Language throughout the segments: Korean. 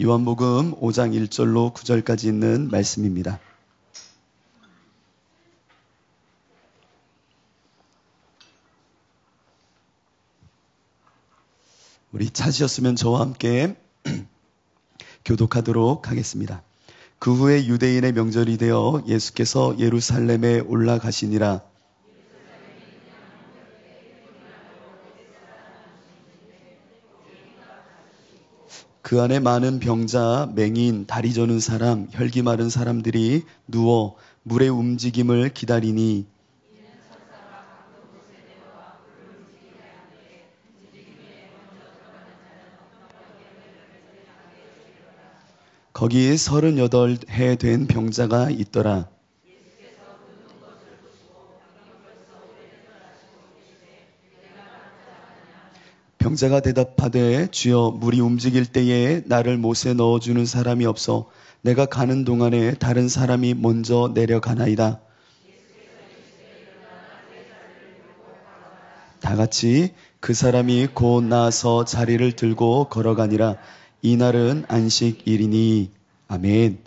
요한복음 5장 1절로 9절까지 있는 말씀입니다. 우리 찾으셨으면 저와 함께 교독하도록 하겠습니다. 그 후에 유대인의 명절이 되어 예수께서 예루살렘에 올라가시니라. 그 안에 많은 병자, 맹인, 다리 저는 사람, 혈기 마른 사람들이 누워 물의 움직임을 기다리니 거기 38해 된 병자가 있더라. 병자가 대답하되 주여 물이 움직일 때에 나를 못에 넣어주는 사람이 없어 내가 가는 동안에 다른 사람이 먼저 내려가나이다. 다 같이 그 사람이 곧 나아서 자리를 들고 걸어가니라. 이날은 안식일이니. 아멘.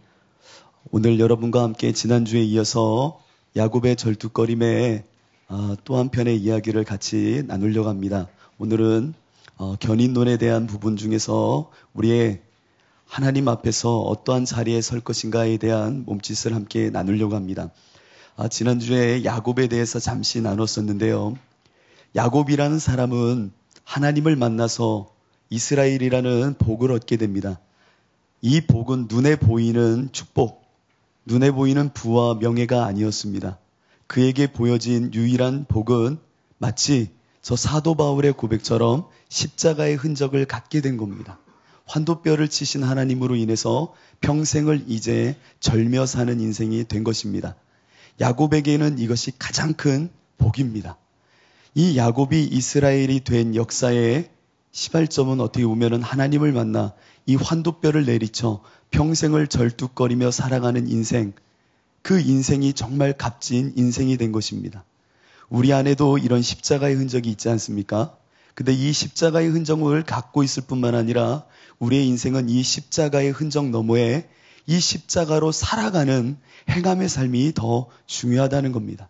오늘 여러분과 함께 지난주에 이어서 야곱의 절뚝거림의 또 한편의 이야기를 같이 나누려고 합니다. 오늘은 견인론에 대한 부분 중에서 우리의 하나님 앞에서 어떠한 자리에 설 것인가에 대한 몸짓을 함께 나누려고 합니다. 지난주에 야곱에 대해서 잠시 나눴었는데요. 야곱이라는 사람은 하나님을 만나서 이스라엘이라는 복을 얻게 됩니다. 이 복은 눈에 보이는 축복, 눈에 보이는 부와 명예가 아니었습니다. 그에게 보여진 유일한 복은 마치 저 사도 바울의 고백처럼 십자가의 흔적을 갖게 된 겁니다. 환도뼈를 치신 하나님으로 인해서 평생을 이제 절며 사는 인생이 된 것입니다. 야곱에게는 이것이 가장 큰 복입니다. 이 야곱이 이스라엘이 된 역사의 시발점은 어떻게 보면 하나님을 만나 이 환도뼈를 내리쳐 평생을 절뚝거리며 살아가는 인생, 그 인생이 정말 값진 인생이 된 것입니다. 우리 안에도 이런 십자가의 흔적이 있지 않습니까? 근데 이 십자가의 흔적을 갖고 있을 뿐만 아니라 우리의 인생은 이 십자가의 흔적 너머에 이 십자가로 살아가는 행함의 삶이 더 중요하다는 겁니다.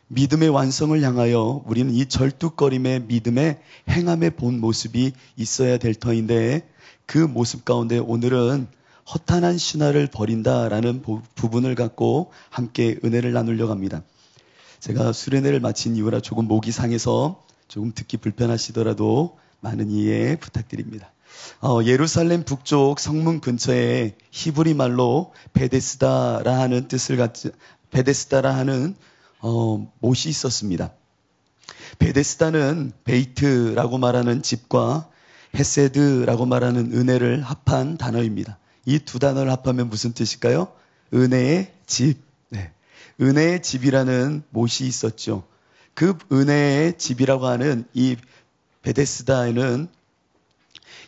믿음의 완성을 향하여 우리는 이 절뚝거림의 믿음의 행함의 본 모습이 있어야 될 터인데 그 모습 가운데 오늘은 허탄한 신화를 버린다라는 부분을 갖고 함께 은혜를 나누려고 합니다. 제가 수련회를 마친 이후라 조금 목이 상해서 조금 듣기 불편하시더라도 많은 이해 부탁드립니다. 예루살렘 북쪽 성문 근처에 히브리 말로 베데스다라 하는 뜻을 갖지 베데스다라 하는 못이 있었습니다. 베데스다는 베이트라고 말하는 집과 헤세드라고 말하는 은혜를 합한 단어입니다. 이 두 단어를 합하면 무슨 뜻일까요? 은혜의 집. 네. 은혜의 집이라는 못이 있었죠. 그 은혜의 집이라고 하는 이 베데스다에는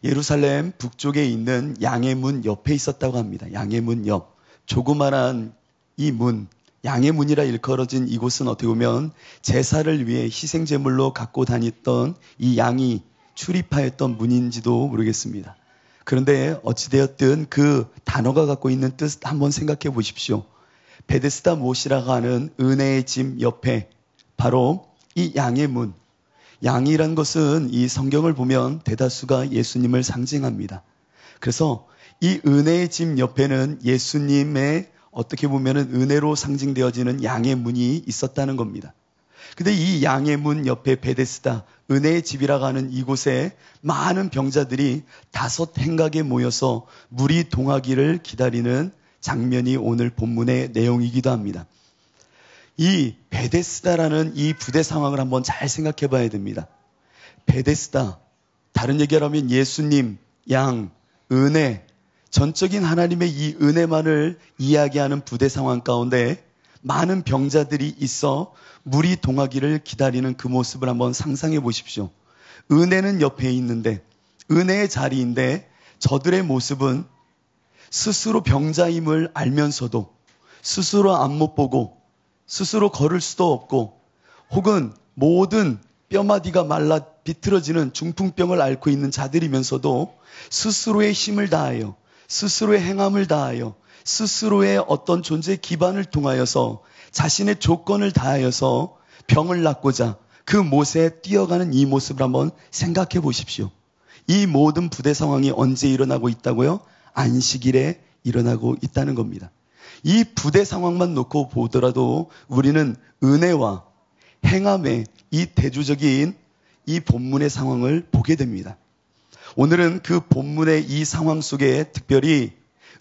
예루살렘 북쪽에 있는 양의 문 옆에 있었다고 합니다. 양의 문 옆. 조그만한 이 문, 양의 문이라 일컬어진 이곳은 어떻게 보면 제사를 위해 희생제물로 갖고 다녔던 이 양이 출입하였던 문인지도 모르겠습니다. 그런데 어찌되었든 그 단어가 갖고 있는 뜻 한번 생각해 보십시오. 베데스다 못이라고 하는 은혜의 집 옆에 바로 이 양의 문. 양이란 것은 이 성경을 보면 대다수가 예수님을 상징합니다. 그래서 이 은혜의 집 옆에는 예수님의 어떻게 보면은 은혜로 상징되어지는 양의 문이 있었다는 겁니다. 근데 이 양의 문 옆에 베데스다, 은혜의 집이라고 하는 이곳에 많은 병자들이 5 행각에 모여서 물이 동하기를 기다리는 장면이 오늘 본문의 내용이기도 합니다. 이 베데스다라는 이 부대 상황을 한번 잘 생각해 봐야 됩니다. 베데스다, 다른 얘기를 하면 예수님, 양, 은혜, 전적인 하나님의 이 은혜만을 이야기하는 부대 상황 가운데 많은 병자들이 있어 물이 동하기를 기다리는 그 모습을 한번 상상해 보십시오. 은혜는 옆에 있는데, 은혜의 자리인데 저들의 모습은 스스로 병자임을 알면서도 스스로 안 못 보고 스스로 걸을 수도 없고 혹은 모든 뼈마디가 말라 비틀어지는 중풍병을 앓고 있는 자들이면서도 스스로의 힘을 다하여 스스로의 행함을 다하여 스스로의 어떤 존재 기반을 통하여서 자신의 조건을 다하여서 병을 낫고자 그 못에 뛰어가는 이 모습을 한번 생각해 보십시오. 이 모든 부대 상황이 언제 일어나고 있다고요? 안식일에 일어나고 있다는 겁니다. 이 부대 상황만 놓고 보더라도 우리는 은혜와 행함의 이 대조적인 이 본문의 상황을 보게 됩니다. 오늘은 그 본문의 이 상황 속에 특별히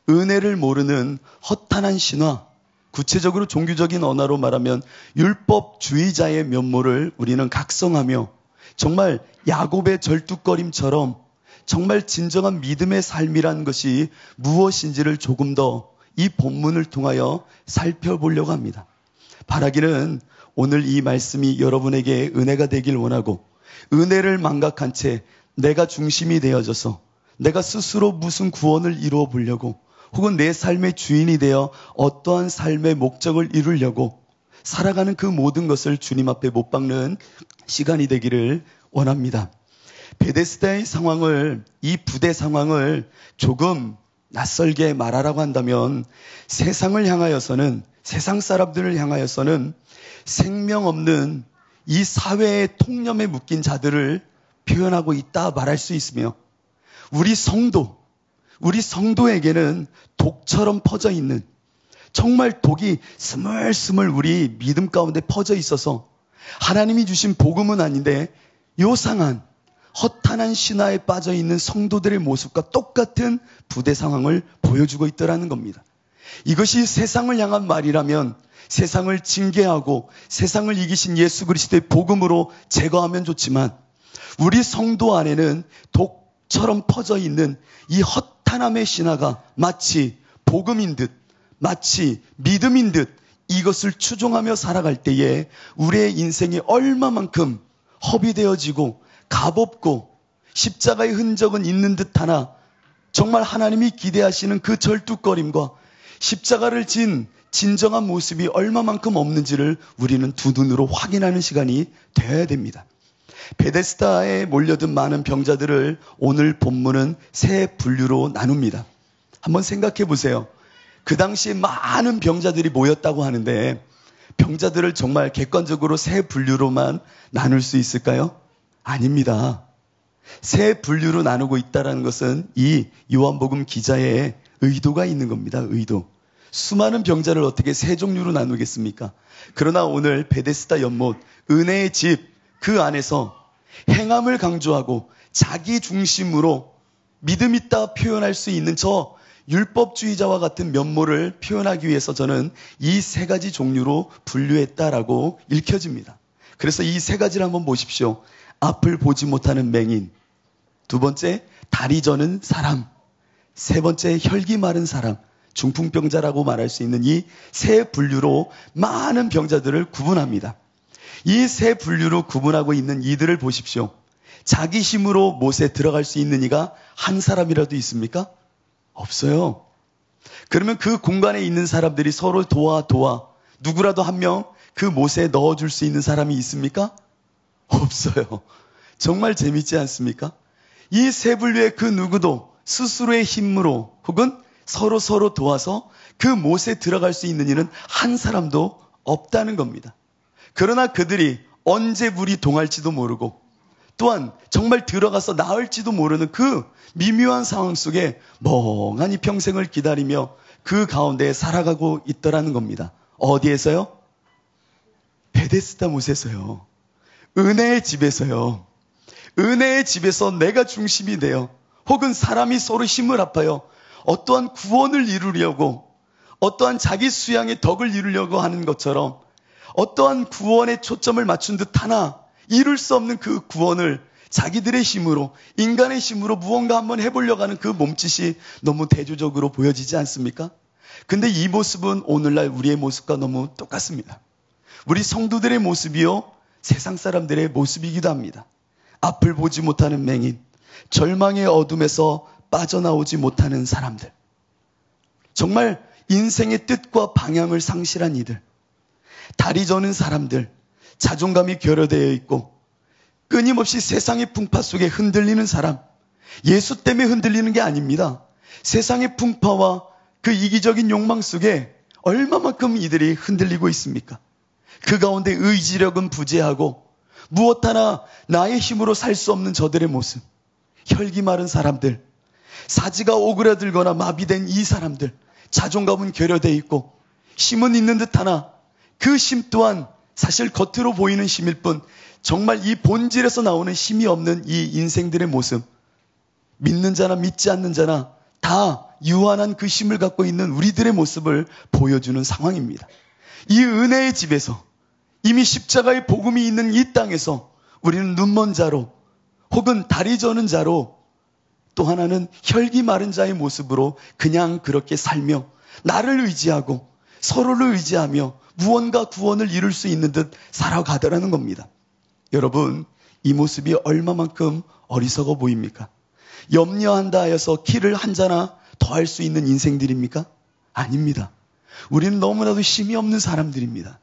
은혜를 모르는 허탄한 신화, 구체적으로 종교적인 언어로 말하면 율법주의자의 면모를 우리는 각성하며 정말 야곱의 절뚝거림처럼 정말 진정한 믿음의 삶이란 것이 무엇인지를 조금 더 이 본문을 통하여 살펴보려고 합니다. 바라기는 오늘 이 말씀이 여러분에게 은혜가 되길 원하고 은혜를 망각한 채 내가 중심이 되어져서 내가 스스로 무슨 구원을 이루어 보려고 혹은 내 삶의 주인이 되어 어떠한 삶의 목적을 이루려고 살아가는 그 모든 것을 주님 앞에 못 박는 시간이 되기를 원합니다. 베데스다의 상황을, 이 부대 상황을 조금 낯설게 말하라고 한다면 세상을 향하여서는, 세상 사람들을 향하여서는 생명 없는 이 사회의 통념에 묶인 자들을 표현하고 있다 말할 수 있으며 우리 성도에게는 독처럼 퍼져 있는 정말 독이 스물스물 우리 믿음 가운데 퍼져 있어서 하나님이 주신 복음은 아닌데 요상한 허탄한 신화에 빠져 있는 성도들의 모습과 똑같은 부대 상황을 보여주고 있더라는 겁니다. 이것이 세상을 향한 말이라면 세상을 징계하고 세상을 이기신 예수 그리스도의 복음으로 제거하면 좋지만 우리 성도 안에는 독처럼 퍼져 있는 이 허탄함의 신화가 마치 복음인 듯, 마치 믿음인 듯 이것을 추종하며 살아갈 때에 우리의 인생이 얼마만큼 허비되어지고 값없고 십자가의 흔적은 있는 듯 하나 정말 하나님이 기대하시는 그 절뚝거림과 십자가를 진 진정한 모습이 얼마만큼 없는지를 우리는 두 눈으로 확인하는 시간이 되어야 됩니다. 베데스다에 몰려든 많은 병자들을 오늘 본문은 세 분류로 나눕니다. 한번 생각해 보세요. 그 당시에 많은 병자들이 모였다고 하는데 병자들을 정말 객관적으로 세 분류로만 나눌 수 있을까요? 아닙니다. 세 분류로 나누고 있다는 것은 이 요한복음 기자의 의도가 있는 겁니다. 의도. 수많은 병자를 어떻게 세 종류로 나누겠습니까? 그러나 오늘 베데스다 연못, 은혜의 집, 그 안에서 행함을 강조하고 자기 중심으로 믿음 있다 표현할 수 있는 저 율법주의자와 같은 면모를 표현하기 위해서 저는 이 세 가지 종류로 분류했다라고 읽혀집니다. 그래서 이 세 가지를 한번 보십시오. 앞을 보지 못하는 맹인, 두 번째 다리 저는 사람, 세 번째 혈기 마른 사람, 중풍병자라고 말할 수 있는 이 세 분류로 많은 병자들을 구분합니다. 이 세 분류로 구분하고 있는 이들을 보십시오. 자기 힘으로 못에 들어갈 수 있는 이가 한 사람이라도 있습니까? 없어요. 그러면 그 공간에 있는 사람들이 서로 도와 누구라도 한 명 그 못에 넣어줄 수 있는 사람이 있습니까? 없어요. 정말 재밌지 않습니까? 이 세 분류의 그 누구도 스스로의 힘으로 혹은 서로 도와서 그 못에 들어갈 수 있는 이는 한 사람도 없다는 겁니다. 그러나 그들이 언제 물이 동할지도 모르고 또한 정말 들어가서 나을지도 모르는 그 미묘한 상황 속에 멍하니 평생을 기다리며 그 가운데 살아가고 있더라는 겁니다. 어디에서요? 베데스다 못에서요. 은혜의 집에서요. 은혜의 집에서 내가 중심이 되어 혹은 사람이 서로 힘을 합하여 어떠한 구원을 이루려고 어떠한 자기 수양의 덕을 이루려고 하는 것처럼 어떠한 구원에 초점을 맞춘 듯 하나 이룰 수 없는 그 구원을 자기들의 힘으로 인간의 힘으로 무언가 한번 해보려고 하는 그 몸짓이 너무 대조적으로 보여지지 않습니까? 근데 이 모습은 오늘날 우리의 모습과 너무 똑같습니다. 우리 성도들의 모습이요 세상 사람들의 모습이기도 합니다. 앞을 보지 못하는 맹인, 절망의 어둠에서 빠져나오지 못하는 사람들, 정말 인생의 뜻과 방향을 상실한 이들, 다리 저는 사람들, 자존감이 결여되어 있고 끊임없이 세상의 풍파 속에 흔들리는 사람, 예수 때문에 흔들리는 게 아닙니다. 세상의 풍파와 그 이기적인 욕망 속에 얼마만큼 이들이 흔들리고 있습니까? 그 가운데 의지력은 부재하고 무엇 하나 나의 힘으로 살 수 없는 저들의 모습, 혈기 마른 사람들, 사지가 오그라들거나 마비된 이 사람들, 자존감은 결여되어 있고 힘은 있는 듯 하나 그 힘 또한 사실 겉으로 보이는 힘일 뿐 정말 이 본질에서 나오는 힘이 없는 이 인생들의 모습, 믿는 자나 믿지 않는 자나 다 유한한 그 힘을 갖고 있는 우리들의 모습을 보여주는 상황입니다. 이 은혜의 집에서 이미 십자가의 복음이 있는 이 땅에서 우리는 눈먼 자로 혹은 다리 저는 자로 또 하나는 혈기 마른 자의 모습으로 그냥 그렇게 살며 나를 의지하고 서로를 의지하며 무언가 구원을 이룰 수 있는 듯 살아가더라는 겁니다. 여러분, 이 모습이 얼마만큼 어리석어 보입니까? 염려한다 하여서 키를 한 자나 더 할 수 있는 인생들입니까? 아닙니다. 우리는 너무나도 힘이 없는 사람들입니다.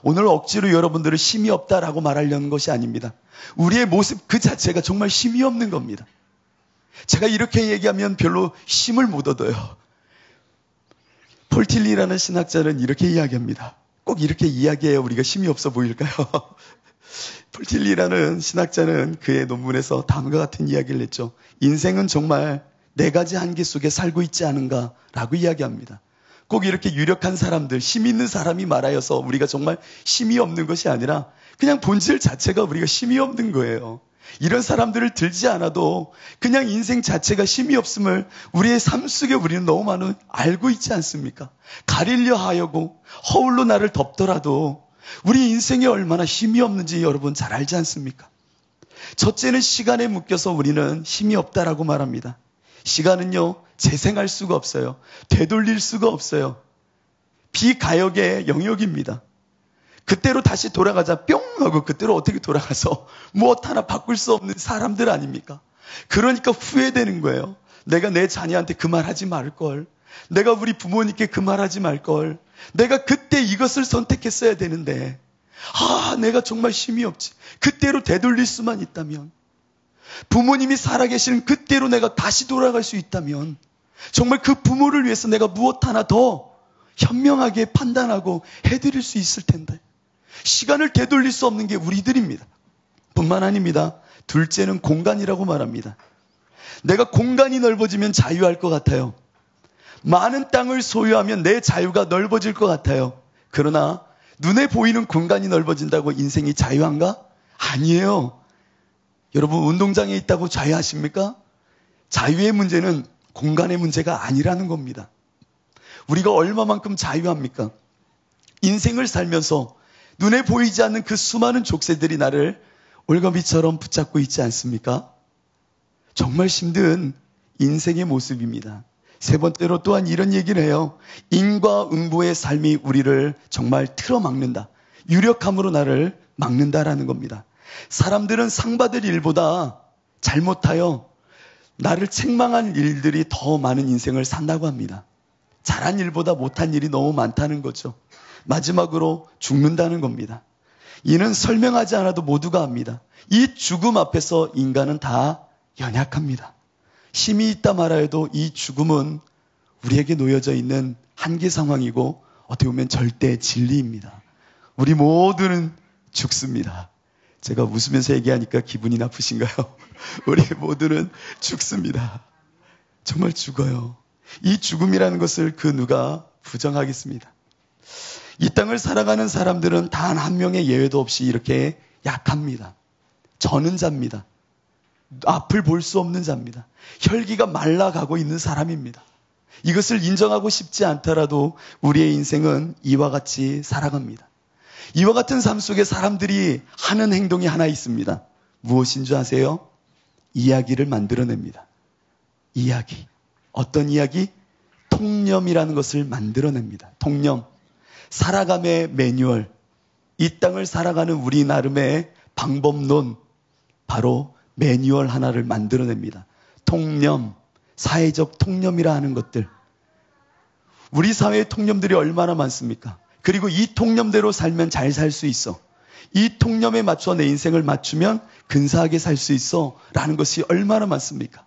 오늘 억지로 여러분들을 힘이 없다라고 말하려는 것이 아닙니다. 우리의 모습 그 자체가 정말 힘이 없는 겁니다. 제가 이렇게 얘기하면 별로 힘을 못 얻어요. 폴 틸리라는 신학자는 이렇게 이야기합니다. 꼭 이렇게 이야기해야 우리가 힘이 없어 보일까요? 폴 틸리라는 신학자는 그의 논문에서 다음과 같은 이야기를 했죠. 인생은 정말 4가지 한계 속에 살고 있지 않은가라고 이야기합니다. 꼭 이렇게 유력한 사람들, 힘 있는 사람이 말하여서 우리가 정말 힘이 없는 것이 아니라 그냥 본질 자체가 우리가 힘이 없는 거예요. 이런 사람들을 들지 않아도 그냥 인생 자체가 힘이 없음을 우리의 삶 속에 우리는 너무 많이 알고 있지 않습니까? 가리려 하려고 허울로 나를 덮더라도 우리 인생에 얼마나 힘이 없는지 여러분 잘 알지 않습니까? 첫째는 시간에 묶여서 우리는 힘이 없다라고 말합니다. 시간은요, 재생할 수가 없어요. 되돌릴 수가 없어요. 비가역의 영역입니다. 그때로 다시 돌아가자 뿅 하고 그때로 어떻게 돌아가서 무엇 하나 바꿀 수 없는 사람들 아닙니까? 그러니까 후회되는 거예요. 내가 내 자녀한테 그 말 하지 말걸. 내가 우리 부모님께 그 말 하지 말걸. 내가 그때 이것을 선택했어야 되는데 내가 정말 힘이 없지. 그때로 되돌릴 수만 있다면, 부모님이 살아계시는 그때로 내가 다시 돌아갈 수 있다면 정말 그 부모를 위해서 내가 무엇 하나 더 현명하게 판단하고 해드릴 수 있을 텐데 시간을 되돌릴 수 없는 게 우리들입니다. 뿐만 아닙니다. 둘째는 공간이라고 말합니다. 내가 공간이 넓어지면 자유할 것 같아요. 많은 땅을 소유하면 내 자유가 넓어질 것 같아요. 그러나 눈에 보이는 공간이 넓어진다고 인생이 자유한가? 아니에요. 여러분, 운동장에 있다고 자유하십니까? 자유의 문제는 공간의 문제가 아니라는 겁니다. 우리가 얼마만큼 자유합니까? 인생을 살면서 눈에 보이지 않는 그 수많은 족쇄들이 나를 올가미처럼 붙잡고 있지 않습니까? 정말 힘든 인생의 모습입니다. 세 번째로 또한 이런 얘기를 해요. 인과응보의 삶이 우리를 정말 틀어막는다. 유력함으로 나를 막는다라는 겁니다. 사람들은 상 받을 일보다 잘못하여 나를 책망한 일들이 더 많은 인생을 산다고 합니다. 잘한 일보다 못한 일이 너무 많다는 거죠. 마지막으로 죽는다는 겁니다. 이는 설명하지 않아도 모두가 압니다. 이 죽음 앞에서 인간은 다 연약합니다. 힘이 있다 말하여도 이 죽음은 우리에게 놓여져 있는 한계 상황이고 어떻게 보면 절대 진리입니다. 우리 모두는 죽습니다. 제가 웃으면서 얘기하니까 기분이 나쁘신가요? 우리 모두는 죽습니다. 정말 죽어요. 이 죽음이라는 것을 그 누가 부정하겠습니다. 이 땅을 살아가는 사람들은 단 한 명의 예외도 없이 이렇게 약합니다. 저는 자입니다. 앞을 볼 수 없는 자입니다. 혈기가 말라가고 있는 사람입니다. 이것을 인정하고 싶지 않더라도 우리의 인생은 이와 같이 살아갑니다. 이와 같은 삶 속에 사람들이 하는 행동이 하나 있습니다. 무엇인 줄 아세요? 이야기를 만들어냅니다. 이야기. 어떤 이야기? 통념이라는 것을 만들어냅니다. 통념. 살아감의 매뉴얼. 이 땅을 살아가는 우리 나름의 방법론. 바로 매뉴얼 하나를 만들어냅니다. 통념. 사회적 통념이라 하는 것들. 우리 사회의 통념들이 얼마나 많습니까? 그리고 이 통념대로 살면 잘 살 수 있어. 이 통념에 맞춰 내 인생을 맞추면 근사하게 살 수 있어. 라는 것이 얼마나 많습니까?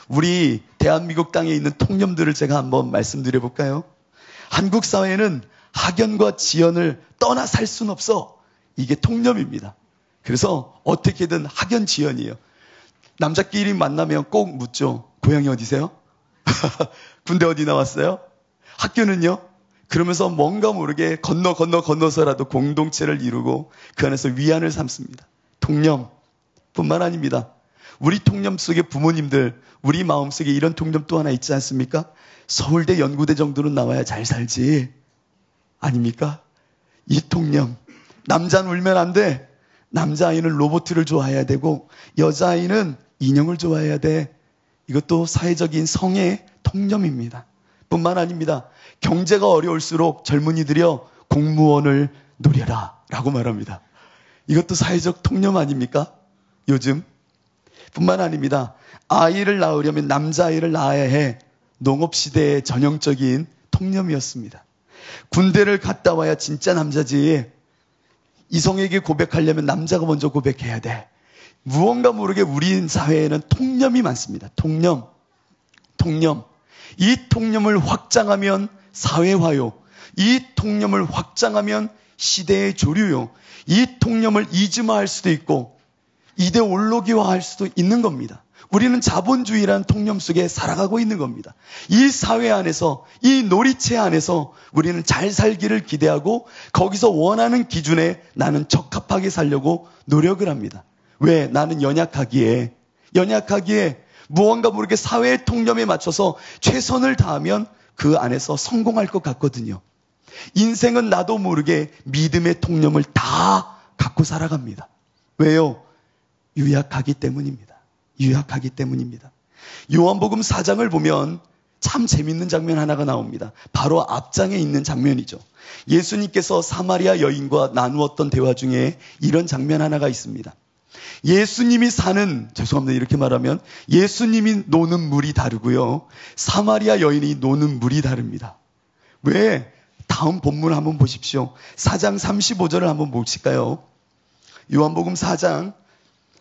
우리 대한민국 땅에 있는 통념들을 제가 한번 말씀드려 볼까요? 한국 사회는 학연과 지연을 떠나 살 수는 없어. 이게 통념입니다. 그래서 어떻게든 학연 지연이에요. 남자끼리 만나면 꼭 묻죠. 고향이 어디세요? 군대 어디 나왔어요? 학교는요? 그러면서 뭔가 모르게 건너서라도 공동체를 이루고 그 안에서 위안을 삼습니다. 통념뿐만 아닙니다. 우리 통념 속에 부모님들, 우리 마음속에 이런 통념 또 하나 있지 않습니까? 서울대 연구대 정도는 나와야 잘 살지. 아닙니까? 이 통념. 남자는 울면 안 돼. 남자아이는 로봇을 좋아해야 되고 여자아이는 인형을 좋아해야 돼. 이것도 사회적인 성의 통념입니다. 뿐만 아닙니다. 경제가 어려울수록 젊은이들이여 공무원을 노려라 라고 말합니다. 이것도 사회적 통념 아닙니까? 요즘. 뿐만 아닙니다. 아이를 낳으려면 남자아이를 낳아야 해. 농업시대의 전형적인 통념이었습니다. 군대를 갔다 와야 진짜 남자지. 이성에게 고백하려면 남자가 먼저 고백해야 돼. 무언가 모르게 우리 사회에는 통념이 많습니다. 통념. 이 통념을 확장하면 사회화요. 이 통념을 확장하면 시대의 조류요. 이 통념을 이즘화할 수도 있고 이데올로기화할 수도 있는 겁니다. 우리는 자본주의라는 통념 속에 살아가고 있는 겁니다. 이 사회 안에서, 이 놀이체 안에서 우리는 잘 살기를 기대하고 거기서 원하는 기준에 나는 적합하게 살려고 노력을 합니다. 왜? 나는 연약하기에 무언가 모르게 사회의 통념에 맞춰서 최선을 다하면 그 안에서 성공할 것 같거든요. 인생은 나도 모르게 믿음의 통념을 다 갖고 살아갑니다. 왜요? 유약하기 때문입니다. 요한복음 4장을 보면 참 재밌는 장면 하나가 나옵니다. 바로 앞장에 있는 장면이죠. 예수님께서 사마리아 여인과 나누었던 대화 중에 이런 장면 하나가 있습니다. 예수님이 이렇게 말하면 예수님이 노는 물이 다르고요. 사마리아 여인이 노는 물이 다릅니다. 왜? 다음 본문 한번 보십시오. 4장 35절을 한번 보실까요? 요한복음 4장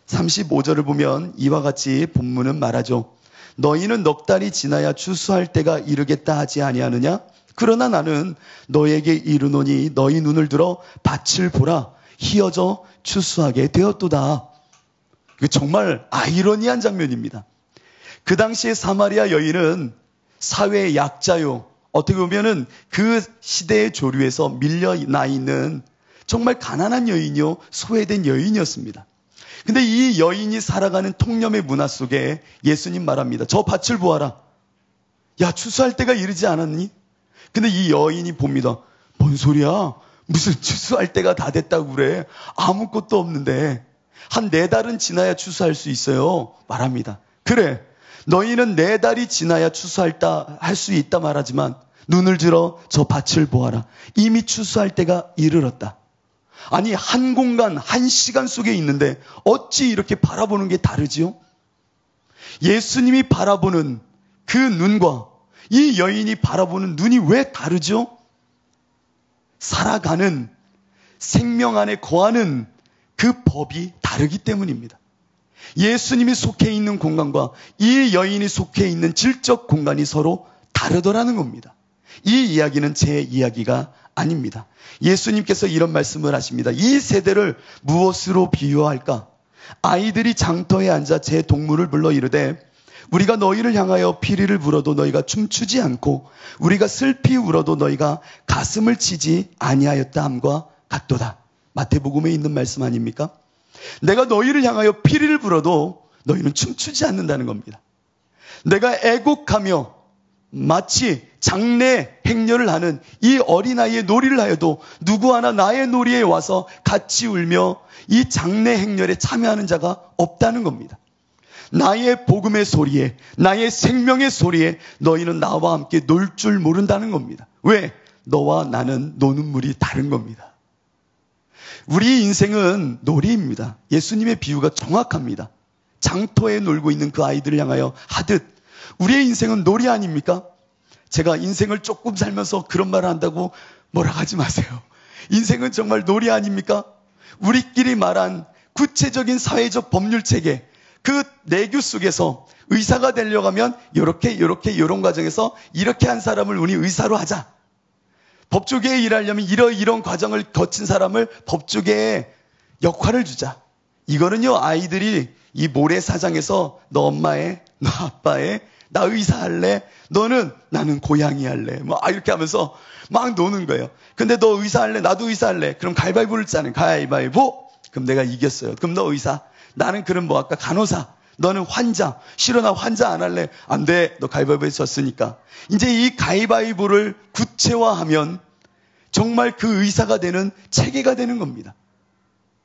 35절을 보면 이와 같이 본문은 말하죠. 너희는 넉 달이 지나야 추수할 때가 이르겠다 하지 아니하느냐? 그러나 나는 너에게 이르노니 너희 눈을 들어 밭을 보라. 희어져 추수하게 되었도다. 이거 정말 아이러니한 장면입니다. 그 당시에 사마리아 여인은 사회의 약자요. 어떻게 보면은 그 시대의 조류에서 밀려나 있는 정말 가난한 여인이요. 소외된 여인이었습니다. 근데 이 여인이 살아가는 통념의 문화 속에 예수님 말합니다. 저 밭을 보아라. 야, 추수할 때가 이르지 않았니? 근데 이 여인이 봅니다. 뭔 소리야? 무슨 추수할 때가 다 됐다고 그래? 아무것도 없는데. 한 4달은 지나야 추수할 수 있어요. 말합니다. 그래. 너희는 4달이 지나야 할 수 있다 말하지만 눈을 들어 저 밭을 보아라. 이미 추수할 때가 이르렀다. 아니, 한 공간, 한 시간 속에 있는데 어찌 이렇게 바라보는 게 다르지요? 예수님이 바라보는 그 눈과 이 여인이 바라보는 눈이 왜 다르죠? 살아가는 생명 안에 거하는 그 법이 다르기 때문입니다. 예수님이 속해 있는 공간과 이 여인이 속해 있는 질적 공간이 서로 다르더라는 겁니다. 이 이야기는 제 이야기가 아닙니다. 예수님께서 이런 말씀을 하십니다. 이 세대를 무엇으로 비유할까? 아이들이 장터에 앉아 제 동물을 불러 이르되 우리가 너희를 향하여 피리를 불어도 너희가 춤추지 않고 우리가 슬피 울어도 너희가 가슴을 치지 아니하였다 함과 같도다. 마태복음에 있는 말씀 아닙니까? 내가 너희를 향하여 피리를 불어도 너희는 춤추지 않는다는 겁니다. 내가 애곡하며 마치 장례 행렬을 하는 이 어린아이의 놀이를 하여도 누구 하나 나의 놀이에 와서 같이 울며 이 장례 행렬에 참여하는 자가 없다는 겁니다. 나의 복음의 소리에, 나의 생명의 소리에 너희는 나와 함께 놀 줄 모른다는 겁니다. 왜? 너와 나는 노는 물이 다른 겁니다. 우리 인생은 놀이입니다. 예수님의 비유가 정확합니다. 장터에 놀고 있는 그 아이들을 향하여 하듯 우리의 인생은 놀이 아닙니까? 제가 인생을 조금 살면서 그런 말을 한다고 뭐라 하지 마세요. 인생은 정말 놀이 아닙니까? 우리끼리 말한 구체적인 사회적 법률 체계, 그 내규 속에서 의사가 되려고 하면 이런 과정에서 이렇게 한 사람을 우리 의사로 하자. 법조계에 일하려면 이런 과정을 거친 사람을 법조계에 역할을 주자. 이거는요, 아이들이 이 모래사장에서 너 엄마해, 너 아빠해, 나 의사 할래, 나는 고양이 할래. 이렇게 하면서 막 노는 거예요. 근데 너 의사 할래, 나도 의사 할래. 그럼 가위바위보를 짜는 가위바위보. 그럼 내가 이겼어요. 그럼 너 의사. 나는 그럼 아까 간호사. 너는 환자. 싫어, 나 환자 안 할래. 안 돼. 너 가위바위보에 졌으니까. 이제 이 가위바위보를 구체화하면 정말 그 의사가 되는 체계가 되는 겁니다.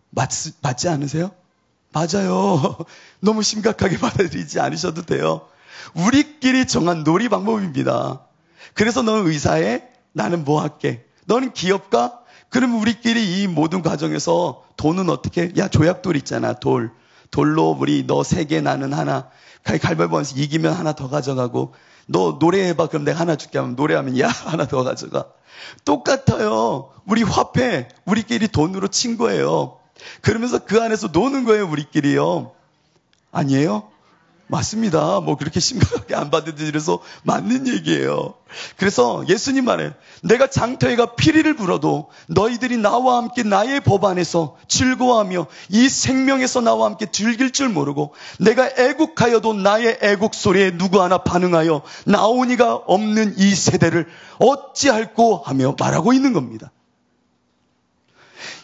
맞지 않으세요? 맞아요. 너무 심각하게 받아들이지 않으셔도 돼요. 우리끼리 정한 놀이 방법입니다. 그래서 너는 의사해? 나는 뭐 할게? 너는 기업가? 그럼 우리끼리 이 모든 과정에서 돈은 어떻게? 야, 조약돌 있잖아. 돌로 우리 너 3개 나는 하나. 가위바위보 하면서 이기면 하나 더 가져가고, 너 노래해봐. 그럼 내가 하나 줄게 하면 노래하면 야, 하나 더 가져가. 똑같아요. 우리 화폐, 우리끼리 돈으로 친 거예요. 그러면서 그 안에서 노는 거예요, 우리끼리요. 아니에요? 맞습니다. 그렇게 심각하게 안 받아들여서 맞는 얘기예요. 그래서 예수님 말해, 내가 장터에가 피리를 불어도 너희들이 나와 함께 나의 법 안에서 즐거워하며 이 생명에서 나와 함께 즐길 줄 모르고 내가 애국하여도 나의 애국 소리에 누구 하나 반응하여 나오니가 없는 이 세대를 어찌할꼬 하며 말하고 있는 겁니다.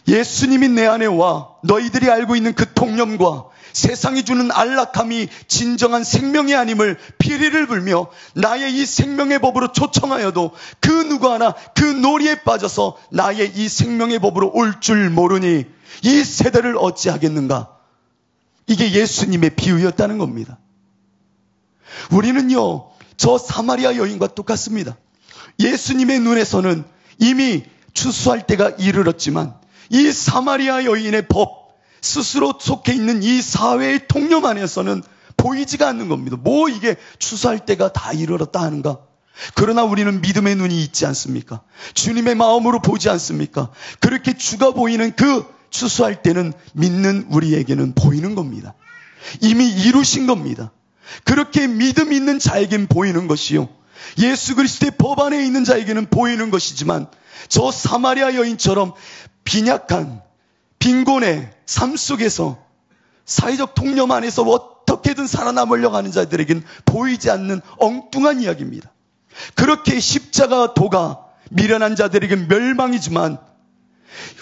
예수님이 내 안에 와 너희들이 알고 있는 그 통념과 세상이 주는 안락함이 진정한 생명이 아님을 피리를 불며 나의 이 생명의 법으로 초청하여도 그 누구 하나 그 놀이에 빠져서 나의 이 생명의 법으로 올 줄 모르니 이 세대를 어찌하겠는가. 이게 예수님의 비유였다는 겁니다. 우리는요, 저 사마리아 여인과 똑같습니다. 예수님의 눈에서는 이미 추수할 때가 이르렀지만 이 사마리아 여인의 법, 스스로 속해 있는 이 사회의 통념 안에서는 보이지가 않는 겁니다. 이게 추수할 때가 다 이르렀다 하는가? 그러나 우리는 믿음의 눈이 있지 않습니까? 주님의 마음으로 보지 않습니까? 그렇게 주가 보이는 그 추수할 때는 믿는 우리에게는 보이는 겁니다. 이미 이루신 겁니다. 그렇게 믿음 있는 자에겐 보이는 것이요, 예수 그리스도의 법 안에 있는 자에게는 보이는 것이지만 저 사마리아 여인처럼 빈약한 빈곤의 삶 속에서 사회적 통념 안에서 어떻게든 살아남으려고 하는 자들에게는 보이지 않는 엉뚱한 이야기입니다. 그렇게 십자가 도가 미련한 자들에게는 멸망이지만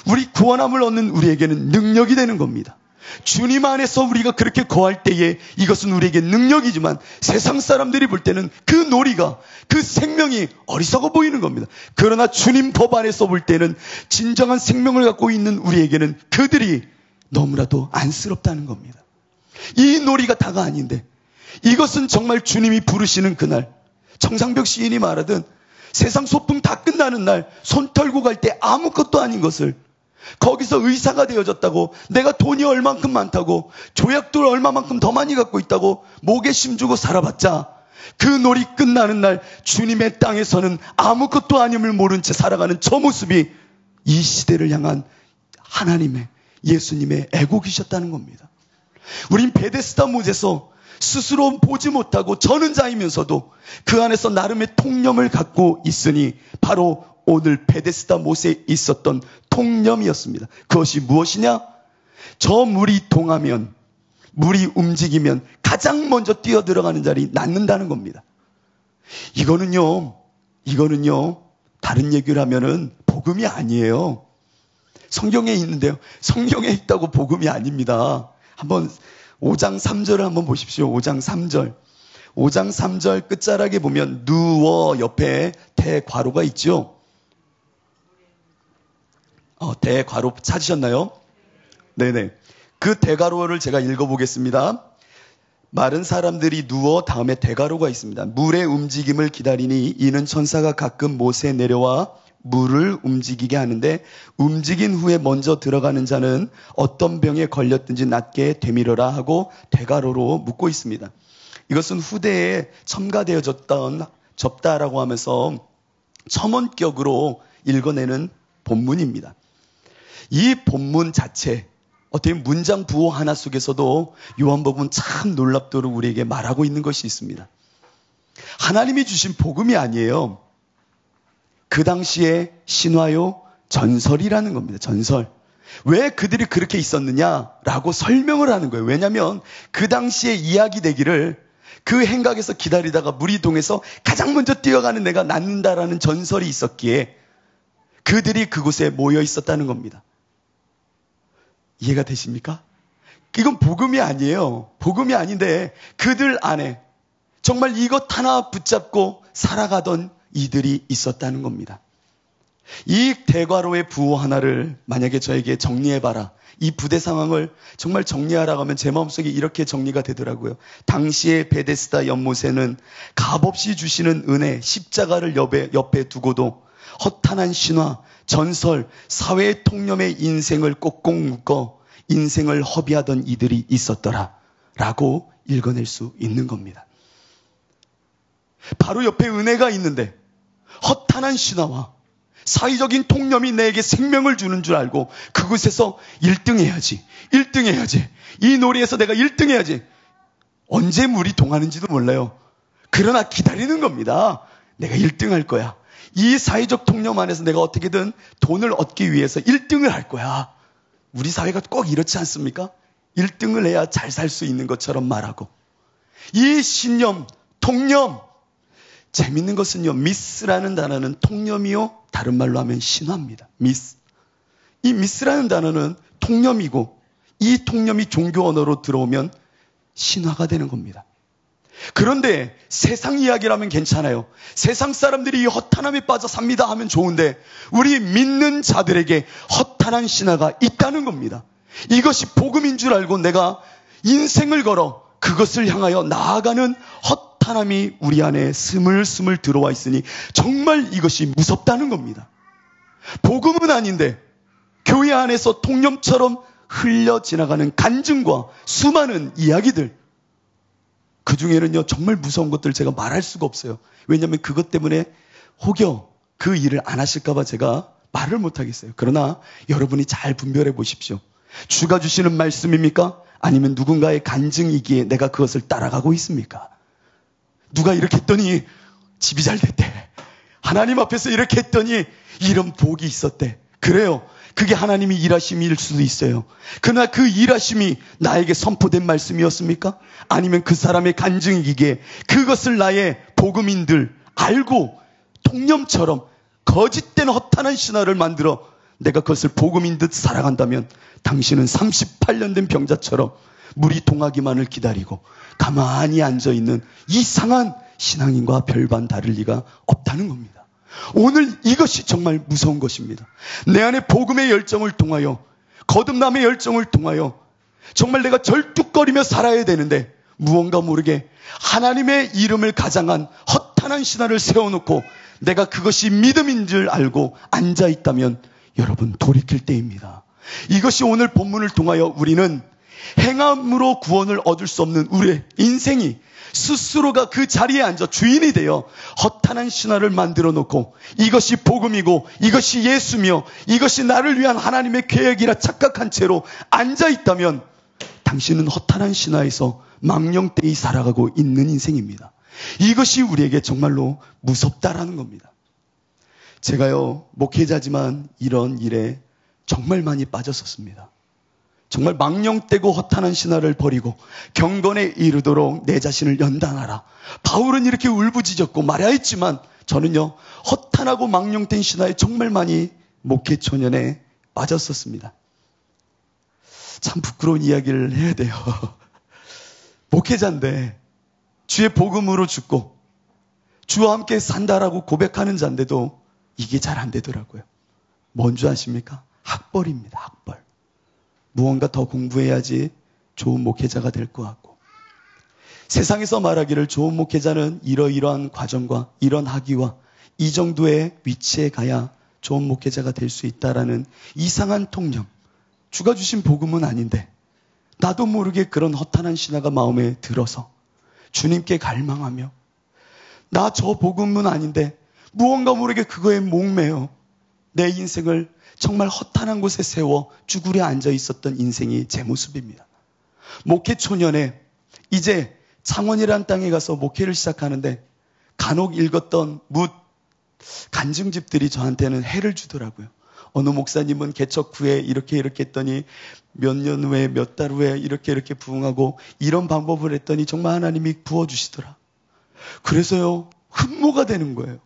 우리 구원함을 얻는 우리에게는 능력이 되는 겁니다. 주님 안에서 우리가 그렇게 거할 때에 이것은 우리에게 능력이지만 세상 사람들이 볼 때는 그 놀이가, 그 생명이 어리석어 보이는 겁니다. 그러나 주님 법 안에서 볼 때는 진정한 생명을 갖고 있는 우리에게는 그들이 너무나도 안쓰럽다는 겁니다. 이 놀이가 다가 아닌데 이것은 정말 주님이 부르시는 그날, 정상벽 시인이 말하든 세상 소풍 다 끝나는 날 손 털고 갈 때 아무것도 아닌 것을 거기서 의사가 되어졌다고, 내가 돈이 얼만큼 많다고, 조약돌 얼마만큼 더 많이 갖고 있다고 목에 심주고 살아봤자 그 놀이 끝나는 날 주님의 땅에서는 아무것도 아님을 모른 채 살아가는 저 모습이 이 시대를 향한 하나님의, 예수님의 애국이셨다는 겁니다. 우린 베데스다 못에서 스스로 보지 못하고 저는 자이면서도 그 안에서 나름의 통념을 갖고 있으니 바로 오늘 베데스다 못에 있었던 통념이었습니다. 그것이 무엇이냐? 저 물이 동하면, 물이 움직이면 가장 먼저 뛰어들어가는 자리 낳는다는 겁니다. 이거는요 다른 얘기를 하면은 복음이 아니에요. 성경에 있는데요, 성경에 있다고 복음이 아닙니다. 한번 5장 3절을 한번 보십시오. 5장 3절. 5장 3절 끝자락에 보면 누워 옆에 대괄호가 있죠. 대괄호 찾으셨나요? 네네. 그 대괄호를 제가 읽어보겠습니다. 마른 사람들이 누워 다음에 대괄호가 있습니다. 물의 움직임을 기다리니 이는 천사가 가끔 못에 내려와 물을 움직이게 하는데 움직인 후에 먼저 들어가는 자는 어떤 병에 걸렸든지 낫게 되밀어라 하고 대괄호로 묻고 있습니다. 이것은 후대에 첨가되어졌다라고 하면서 첨언격으로 읽어내는 본문입니다. 이 본문 자체, 어떻게 문장 부호 하나 속에서도 요한복음은 참 놀랍도록 우리에게 말하고 있는 것이 있습니다. 하나님이 주신 복음이 아니에요. 그 당시에 신화요, 전설이라는 겁니다. 전설. 왜 그들이 그렇게 있었느냐라고 설명을 하는 거예요. 왜냐하면 그 당시에 이야기 되기를 그 행각에서 기다리다가 물이 동에서 가장 먼저 뛰어가는 애가 낫는다라는 전설이 있었기에 그들이 그곳에 모여 있었다는 겁니다. 이해가 되십니까? 이건 복음이 아니에요. 복음이 아닌데 그들 안에 정말 이것 하나 붙잡고 살아가던 이들이 있었다는 겁니다. 이 대과로의 부호 하나를 만약에 저에게 정리해봐라. 이 부대 상황을 정말 정리하라고 하면 제 마음속에 이렇게 정리가 되더라고요. 당시의 베데스다 연못에는 값없이 주시는 은혜, 십자가를 옆에 두고도 허탄한 신화, 전설, 사회의 통념의 인생을 꼭꼭 묶어 인생을 허비하던 이들이 있었더라 라고 읽어낼 수 있는 겁니다. 바로 옆에 은혜가 있는데 허탄한 신화와 사회적인 통념이 내게 생명을 주는 줄 알고 그곳에서 1등 해야지, 1등 해야지, 이 놀이에서 내가 1등 해야지. 언제 물이 동하는지도 몰라요. 그러나 기다리는 겁니다. 내가 1등 할 거야. 이 사회적 통념 안에서 내가 어떻게든 돈을 얻기 위해서 1등을 할 거야. 우리 사회가 꼭 이렇지 않습니까? 1등을 해야 잘 살 수 있는 것처럼 말하고. 이 신념, 통념, 재밌는 것은요, 미스라는 단어는 통념이요, 다른 말로 하면 신화입니다. 미스. 이 미스라는 단어는 통념이고 이 통념이 종교 언어로 들어오면 신화가 되는 겁니다. 그런데 세상 이야기라면 괜찮아요. 세상 사람들이 이 허탄함에 빠져 삽니다 하면 좋은데 우리 믿는 자들에게 허탄한 신화가 있다는 겁니다. 이것이 복음인 줄 알고 내가 인생을 걸어 그것을 향하여 나아가는 허탄함이 우리 안에 스물스물 들어와 있으니 정말 이것이 무섭다는 겁니다. 복음은 아닌데 교회 안에서 통념처럼 흘려 지나가는 간증과 수많은 이야기들, 그 중에는요 정말 무서운 것들 제가 말할 수가 없어요. 왜냐하면 그것 때문에 혹여 그 일을 안 하실까 봐 제가 말을 못 하겠어요. 그러나 여러분이 잘 분별해 보십시오. 주가 주시는 말씀입니까? 아니면 누군가의 간증이기에 내가 그것을 따라가고 있습니까? 누가 이렇게 했더니 집이 잘 됐대. 하나님 앞에서 이렇게 했더니 이런 복이 있었대. 그래요. 그게 하나님이 일하심일 수도 있어요. 그러나 그 일하심이 나에게 선포된 말씀이었습니까? 아니면 그 사람의 간증이기에 그것을 나의 복음인들 알고 통념처럼 거짓된 허탄한 신화를 만들어 내가 그것을 복음인 듯 살아간다면 당신은 38년 된 병자처럼 물이 동하기만을 기다리고 가만히 앉아있는 이상한 신앙인과 별반 다를 리가 없다는 겁니다. 오늘 이것이 정말 무서운 것입니다. 내 안에 복음의 열정을 통하여, 거듭남의 열정을 통하여 정말 내가 절뚝거리며 살아야 되는데 무언가 모르게 하나님의 이름을 가장한 허탄한 신화를 세워놓고 내가 그것이 믿음인 줄 알고 앉아있다면 여러분 돌이킬 때입니다. 이것이 오늘 본문을 통하여 우리는 행함으로 구원을 얻을 수 없는 우리의 인생이 스스로가 그 자리에 앉아 주인이 되어 허탄한 신화를 만들어 놓고 이것이 복음이고 이것이 예수며 이것이 나를 위한 하나님의 계획이라 착각한 채로 앉아있다면 당신은 허탄한 신화에서 망령되이 살아가고 있는 인생입니다. 이것이 우리에게 정말로 무섭다라는 겁니다. 제가요 목회자지만 이런 일에 정말 많이 빠졌었습니다. 정말 망령되고 허탄한 신화를 버리고 경건에 이르도록 내 자신을 연단하라. 바울은 이렇게 울부짖었고 말해야 했지만 저는요 허탄하고 망령된 신화에 정말 많이 목회 초년에 빠졌었습니다. 참 부끄러운 이야기를 해야 돼요. 목회자인데 주의 복음으로 죽고 주와 함께 산다라고 고백하는 자인데도 이게 잘 안 되더라고요. 뭔 줄 아십니까? 학벌입니다. 학벌. 무언가 더 공부해야지 좋은 목회자가 될 것 같고 세상에서 말하기를 좋은 목회자는 이러이러한 과정과 이런 학위와 이 정도의 위치에 가야 좋은 목회자가 될 수 있다라는 이상한 통념. 주가 주신 복음은 아닌데 나도 모르게 그런 허탄한 신화가 마음에 들어서 주님께 갈망하며 나 저 복음은 아닌데 무언가 모르게 그거에 목매어 내 인생을 정말 허탄한 곳에 세워 쭈그려 앉아 있었던 인생이 제 모습입니다. 목회 초년에 이제 창원이라는 땅에 가서 목회를 시작하는데 간혹 읽었던 뭇 간증집들이 저한테는 해를 주더라고요. 어느 목사님은 개척 후에 이렇게 했더니 몇 년 후에 몇 달 후에 이렇게 부흥하고 이런 방법을 했더니 정말 하나님이 부어주시더라. 그래서요 흠모가 되는 거예요.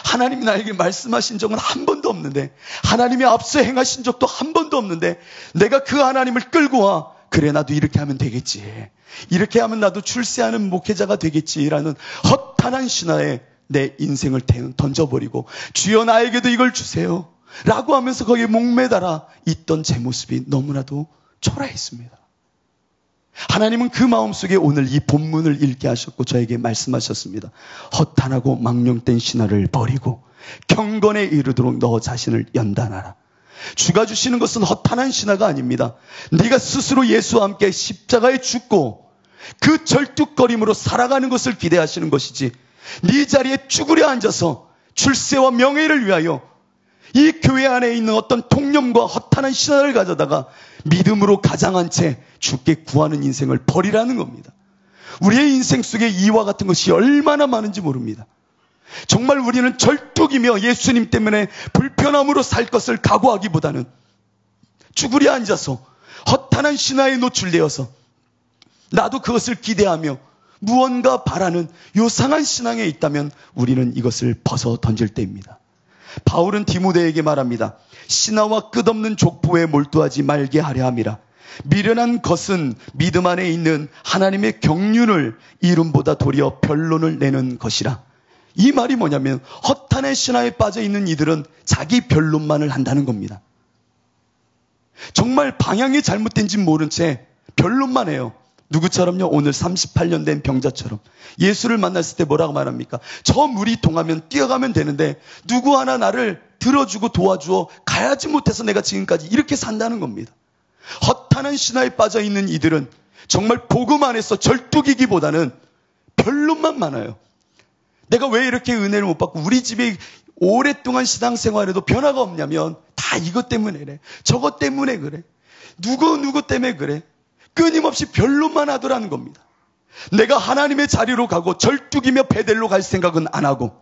하나님이 나에게 말씀하신 적은 한 번도 없는데, 하나님이 앞서 행하신 적도 한 번도 없는데 내가 그 하나님을 끌고 와, 그래 나도 이렇게 하면 되겠지, 이렇게 하면 나도 출세하는 목회자가 되겠지라는 허탄한 신화에 내 인생을 던져버리고 주여 나에게도 이걸 주세요 라고 하면서 거기에 목매달아 있던 제 모습이 너무나도 초라했습니다. 하나님은 그 마음속에 오늘 이 본문을 읽게 하셨고 저에게 말씀하셨습니다. 허탄하고 망령된 신화를 버리고 경건에 이르도록 너 자신을 연단하라. 주가 주시는 것은 허탄한 신화가 아닙니다. 네가 스스로 예수와 함께 십자가에 죽고 그 절뚝거림으로 살아가는 것을 기대하시는 것이지, 네 자리에 쭈그려 앉아서 출세와 명예를 위하여 이 교회 안에 있는 어떤 통념과 허탄한 신화를 가져다가 믿음으로 가장한 채 주께 구하는 인생을 버리라는 겁니다. 우리의 인생 속에 이와 같은 것이 얼마나 많은지 모릅니다. 정말 우리는 절뚝이며 예수님 때문에 불편함으로 살 것을 각오하기보다는 쭈그려 앉아서 허탄한 신화에 노출되어서 나도 그것을 기대하며 무언가 바라는 요상한 신앙에 있다면 우리는 이것을 벗어 던질 때입니다. 바울은 디모데에게 말합니다. 신화와 끝없는 족보에 몰두하지 말게 하려 함이라. 미련한 것은 믿음 안에 있는 하나님의 경륜을 이름보다 도리어 변론을 내는 것이라. 이 말이 뭐냐면 허탄의 신화에 빠져 있는 이들은 자기 변론만을 한다는 겁니다. 정말 방향이 잘못된지 모른 채 변론만 해요. 누구처럼요? 오늘 38년 된 병자처럼 예수를 만났을 때 뭐라고 말합니까? 저 물이 동하면 뛰어가면 되는데 누구 하나 나를 들어주고 도와주어 가야지 못해서 내가 지금까지 이렇게 산다는 겁니다. 허탄한 신화에 빠져 있는 이들은 정말 복음 안에서 절뚝이기보다는 변론만 많아요. 내가 왜 이렇게 은혜를 못 받고 우리 집에 오랫동안 신앙생활에도 변화가 없냐면 다 이것 때문에 그래, 저것 때문에 그래, 누구 때문에 그래. 끊임없이 변론만 하더라는 겁니다. 내가 하나님의 자리로 가고 절뚝이며 베델로 갈 생각은 안 하고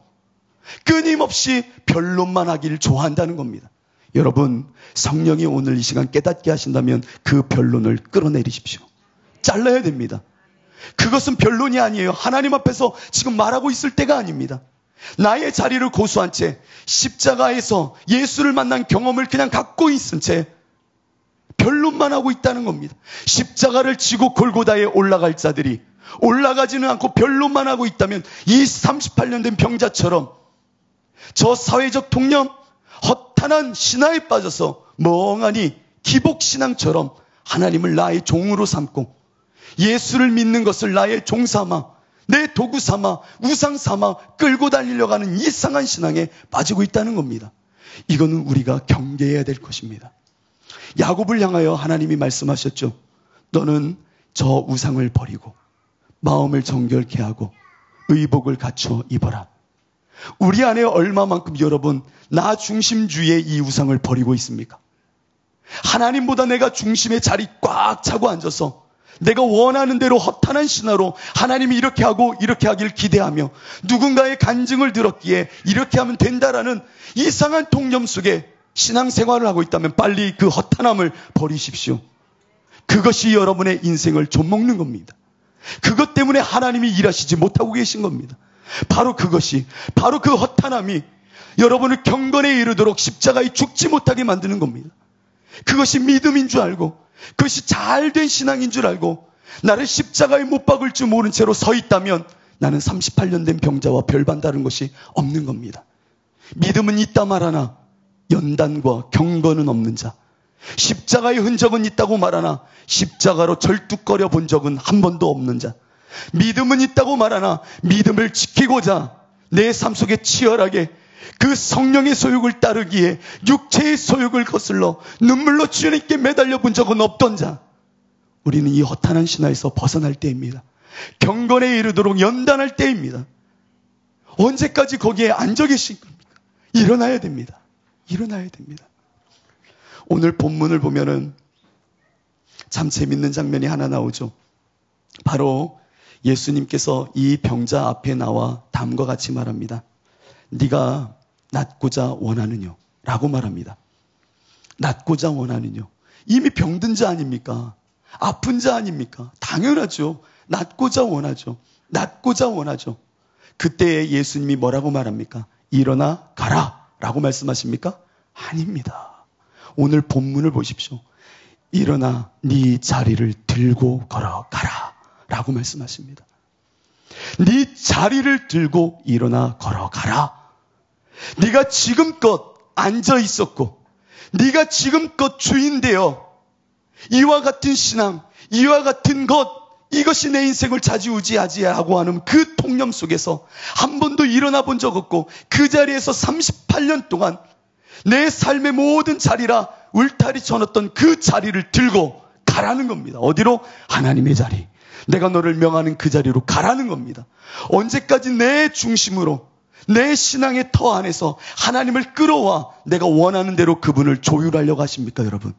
끊임없이 변론만 하기를 좋아한다는 겁니다. 여러분, 성령이 오늘 이 시간 깨닫게 하신다면 그 변론을 끌어내리십시오. 잘라야 됩니다. 그것은 변론이 아니에요. 하나님 앞에서 지금 말하고 있을 때가 아닙니다. 나의 자리를 고수한 채 십자가에서 예수를 만난 경험을 그냥 갖고 있은 채 변론만 하고 있다는 겁니다. 십자가를 지고 골고다에 올라갈 자들이 올라가지는 않고 변론만 하고 있다면 이 38년 된 병자처럼 저 사회적 통념, 허탄한 신화에 빠져서 멍하니 기복신앙처럼 하나님을 나의 종으로 삼고 예수를 믿는 것을 나의 종 삼아, 내 도구 삼아, 우상 삼아 끌고 달리려고 하는 이상한 신앙에 빠지고 있다는 겁니다. 이거는 우리가 경계해야 될 것입니다. 야곱을 향하여 하나님이 말씀하셨죠. 너는 저 우상을 버리고 마음을 정결케 하고 의복을 갖춰 입어라. 우리 안에 얼마만큼 여러분 나 중심주의의 이 우상을 버리고 있습니까? 하나님보다 내가 중심의 자리 꽉 차고 앉아서 내가 원하는 대로 허탄한 신화로 하나님이 이렇게 하고 이렇게 하길 기대하며 누군가의 간증을 들었기에 이렇게 하면 된다라는 이상한 통념 속에 신앙생활을 하고 있다면 빨리 그 허탄함을 버리십시오. 그것이 여러분의 인생을 좀먹는 겁니다. 그것 때문에 하나님이 일하시지 못하고 계신 겁니다. 바로 그것이, 바로 그 허탄함이 여러분을 경건에 이르도록 십자가에 죽지 못하게 만드는 겁니다. 그것이 믿음인 줄 알고, 그것이 잘된 신앙인 줄 알고 나를 십자가에 못 박을 줄 모른 채로 서 있다면 나는 38년 된 병자와 별반 다른 것이 없는 겁니다. 믿음은 있다 말하나 연단과 경건은 없는 자, 십자가의 흔적은 있다고 말하나 십자가로 절뚝거려 본 적은 한 번도 없는 자, 믿음은 있다고 말하나 믿음을 지키고자 내 삶 속에 치열하게 그 성령의 소욕을 따르기에 육체의 소욕을 거슬러 눈물로 주님께 매달려 본 적은 없던 자, 우리는 이 허탄한 신화에서 벗어날 때입니다. 경건에 이르도록 연단할 때입니다. 언제까지 거기에 앉아 계신 겁니까? 일어나야 됩니다. 일어나야 됩니다. 오늘 본문을 보면은 참 재밌는 장면이 하나 나오죠. 바로 예수님께서 이 병자 앞에 나와 다음과 같이 말합니다. 네가 낫고자 원하느뇨? 라고 말합니다. 낫고자 원하느뇨? 이미 병든 자 아닙니까? 아픈 자 아닙니까? 당연하죠. 낫고자 원하죠. 낫고자 원하죠. 그때 예수님이 뭐라고 말합니까? 일어나 가라 라고 말씀하십니까? 아닙니다. 오늘 본문을 보십시오. 일어나 네 자리를 들고 걸어가라 라고 말씀하십니다. 네 자리를 들고 일어나 걸어가라. 네가 지금껏 앉아 있었고 네가 지금껏 주인되어 이와 같은 신앙, 이와 같은 것, 이것이 내 인생을 좌지우지하고 하는 그 통념 속에서 한 번도 일어나 본 적 없고 그 자리에서 38년 동안 내 삶의 모든 자리라 울타리 쳐놨던 그 자리를 들고 가라는 겁니다. 어디로? 하나님의 자리. 내가 너를 명하는 그 자리로 가라는 겁니다. 언제까지 내 중심으로 내 신앙의 터 안에서 하나님을 끌어와 내가 원하는 대로 그분을 조율하려고 하십니까, 여러분?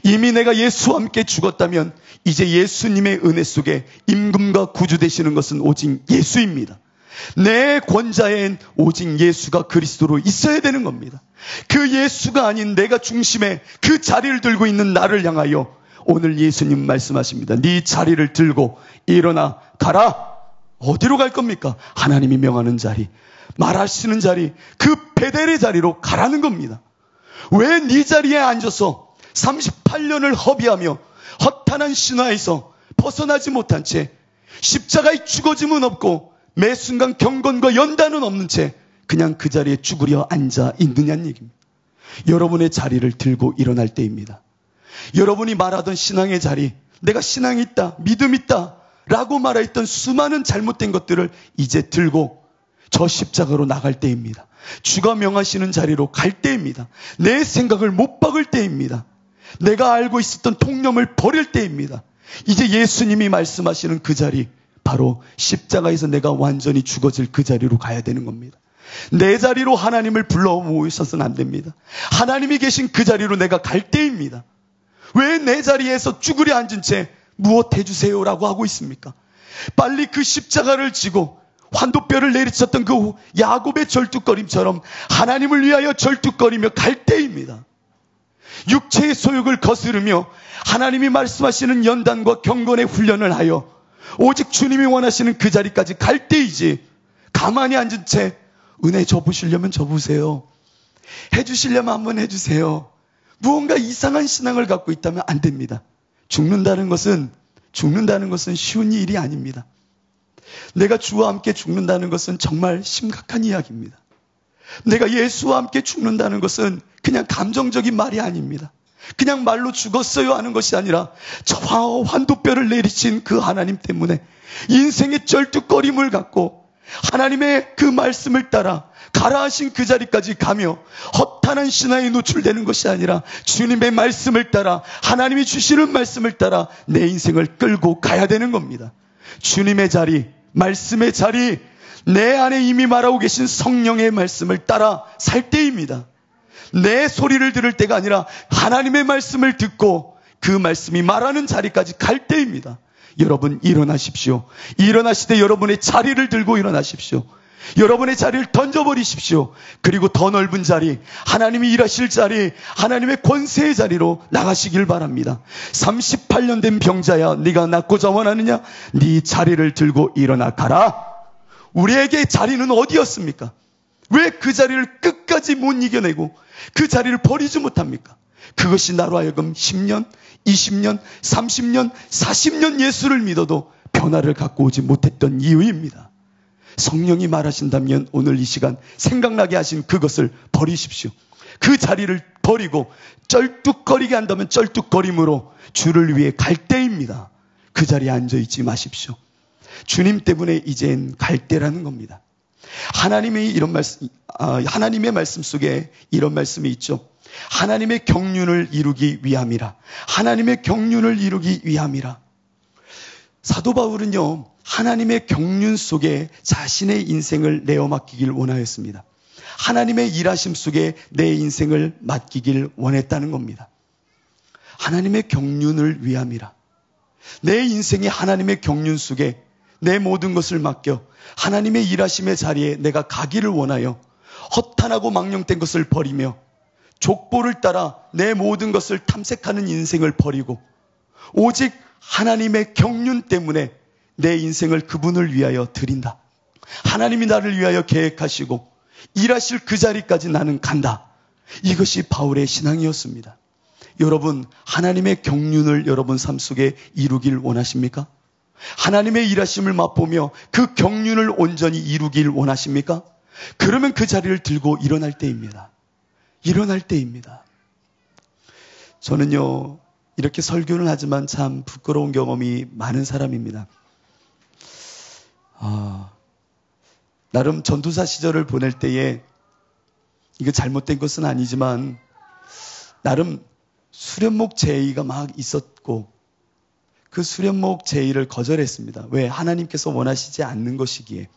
이미 내가 예수와 함께 죽었다면 이제 예수님의 은혜 속에 임금과 구주 되시는 것은 오직 예수입니다. 내 권자엔 오직 예수가 그리스도로 있어야 되는 겁니다. 그 예수가 아닌 내가 중심에 그 자리를 들고 있는 나를 향하여 오늘 예수님 말씀하십니다. 네 자리를 들고 일어나 가라. 어디로 갈 겁니까? 하나님이 명하는 자리, 말하시는 자리, 그 베델의 자리로 가라는 겁니다. 왜 네 자리에 앉아서 38년을 허비하며 허탄한 신화에서 벗어나지 못한 채 십자가의 죽어짐은 없고 매 순간 경건과 연단은 없는 채 그냥 그 자리에 쭈그려 앉아 있느냐는 얘기입니다. 여러분의 자리를 들고 일어날 때입니다. 여러분이 말하던 신앙의 자리, 내가 신앙이 있다, 믿음 있다 라고 말했던 수많은 잘못된 것들을 이제 들고 저 십자가로 나갈 때입니다. 주가 명하시는 자리로 갈 때입니다. 내 생각을 못 박을 때입니다. 내가 알고 있었던 통념을 버릴 때입니다. 이제 예수님이 말씀하시는 그 자리, 바로 십자가에서 내가 완전히 죽어질 그 자리로 가야 되는 겁니다. 내 자리로 하나님을 불러 모으셔서는 안 됩니다. 하나님이 계신 그 자리로 내가 갈 때입니다. 왜 내 자리에서 쭈그려 앉은 채 무엇 해주세요라고 하고 있습니까? 빨리 그 십자가를 지고 환도뼈를 내리쳤던 그 야곱의 절뚝거림처럼 하나님을 위하여 절뚝거리며 갈 때입니다. 육체의 소욕을 거스르며 하나님이 말씀하시는 연단과 경건의 훈련을 하여 오직 주님이 원하시는 그 자리까지 갈 때이지, 가만히 앉은 채 은혜 접으시려면 접으세요, 해주시려면 한번 해주세요, 무언가 이상한 신앙을 갖고 있다면 안 됩니다. 죽는다는 것은 쉬운 일이 아닙니다. 내가 주와 함께 죽는다는 것은 정말 심각한 이야기입니다. 내가 예수와 함께 죽는다는 것은 그냥 감정적인 말이 아닙니다. 그냥 말로 죽었어요 하는 것이 아니라 저 환도뼈를 내리신 그 하나님 때문에 인생의 절뚝거림을 갖고 하나님의 그 말씀을 따라 가라 하신 그 자리까지 가며 허탄한 신화에 노출되는 것이 아니라 주님의 말씀을 따라, 하나님이 주시는 말씀을 따라 내 인생을 끌고 가야 되는 겁니다. 주님의 자리, 말씀의 자리, 내 안에 이미 말하고 계신 성령의 말씀을 따라 살 때입니다. 내 소리를 들을 때가 아니라 하나님의 말씀을 듣고 그 말씀이 말하는 자리까지 갈 때입니다. 여러분 일어나십시오. 일어나실 때 여러분의 자리를 들고 일어나십시오. 여러분의 자리를 던져버리십시오. 그리고 더 넓은 자리, 하나님이 일하실 자리, 하나님의 권세의 자리로 나가시길 바랍니다. 38년 된 병자야, 네가 낫고자 원하느냐? 네 자리를 들고 일어나 가라. 우리에게 자리는 어디였습니까? 왜 그 자리를 끝까지 못 이겨내고 그 자리를 버리지 못합니까? 그것이 나로 하여금 10년, 20년, 30년, 40년 예수를 믿어도 변화를 갖고 오지 못했던 이유입니다. 성령이 말하신다면 오늘 이 시간 생각나게 하신 그것을 버리십시오. 그 자리를 버리고 쩔뚝거리게 한다면 쩔뚝거림으로 주를 위해 갈 때입니다. 그 자리에 앉아있지 마십시오. 주님 때문에 이젠 갈 때라는 겁니다. 하나님의 말씀 속에 이런 말씀이 있죠. 하나님의 경륜을 이루기 위함이라. 하나님의 경륜을 이루기 위함이라. 사도 바울은요, 하나님의 경륜 속에 자신의 인생을 내어 맡기길 원하였습니다. 하나님의 일하심 속에 내 인생을 맡기길 원했다는 겁니다. 하나님의 경륜을 위함이라. 내 인생이 하나님의 경륜 속에 내 모든 것을 맡겨 하나님의 일하심의 자리에 내가 가기를 원하여 허탄하고 망령된 것을 버리며 족보를 따라 내 모든 것을 탐색하는 인생을 버리고 오직 하나님의 경륜 때문에 내 인생을 그분을 위하여 드린다. 하나님이 나를 위하여 계획하시고 일하실 그 자리까지 나는 간다. 이것이 바울의 신앙이었습니다. 여러분, 하나님의 경륜을 여러분 삶 속에 이루길 원하십니까? 하나님의 일하심을 맛보며 그 경륜을 온전히 이루길 원하십니까? 그러면 그 자리를 들고 일어날 때입니다. 일어날 때입니다. 저는요, 이렇게 설교를 하지만 참 부끄러운 경험이 많은 사람입니다. 나름 전도사 시절을 보낼 때에 이거 잘못된 것은 아니지만 나름 수련목 제의가 막 있었고 그 수련목 제의를 거절했습니다. 왜? 하나님께서 원하시지 않는 것이기에.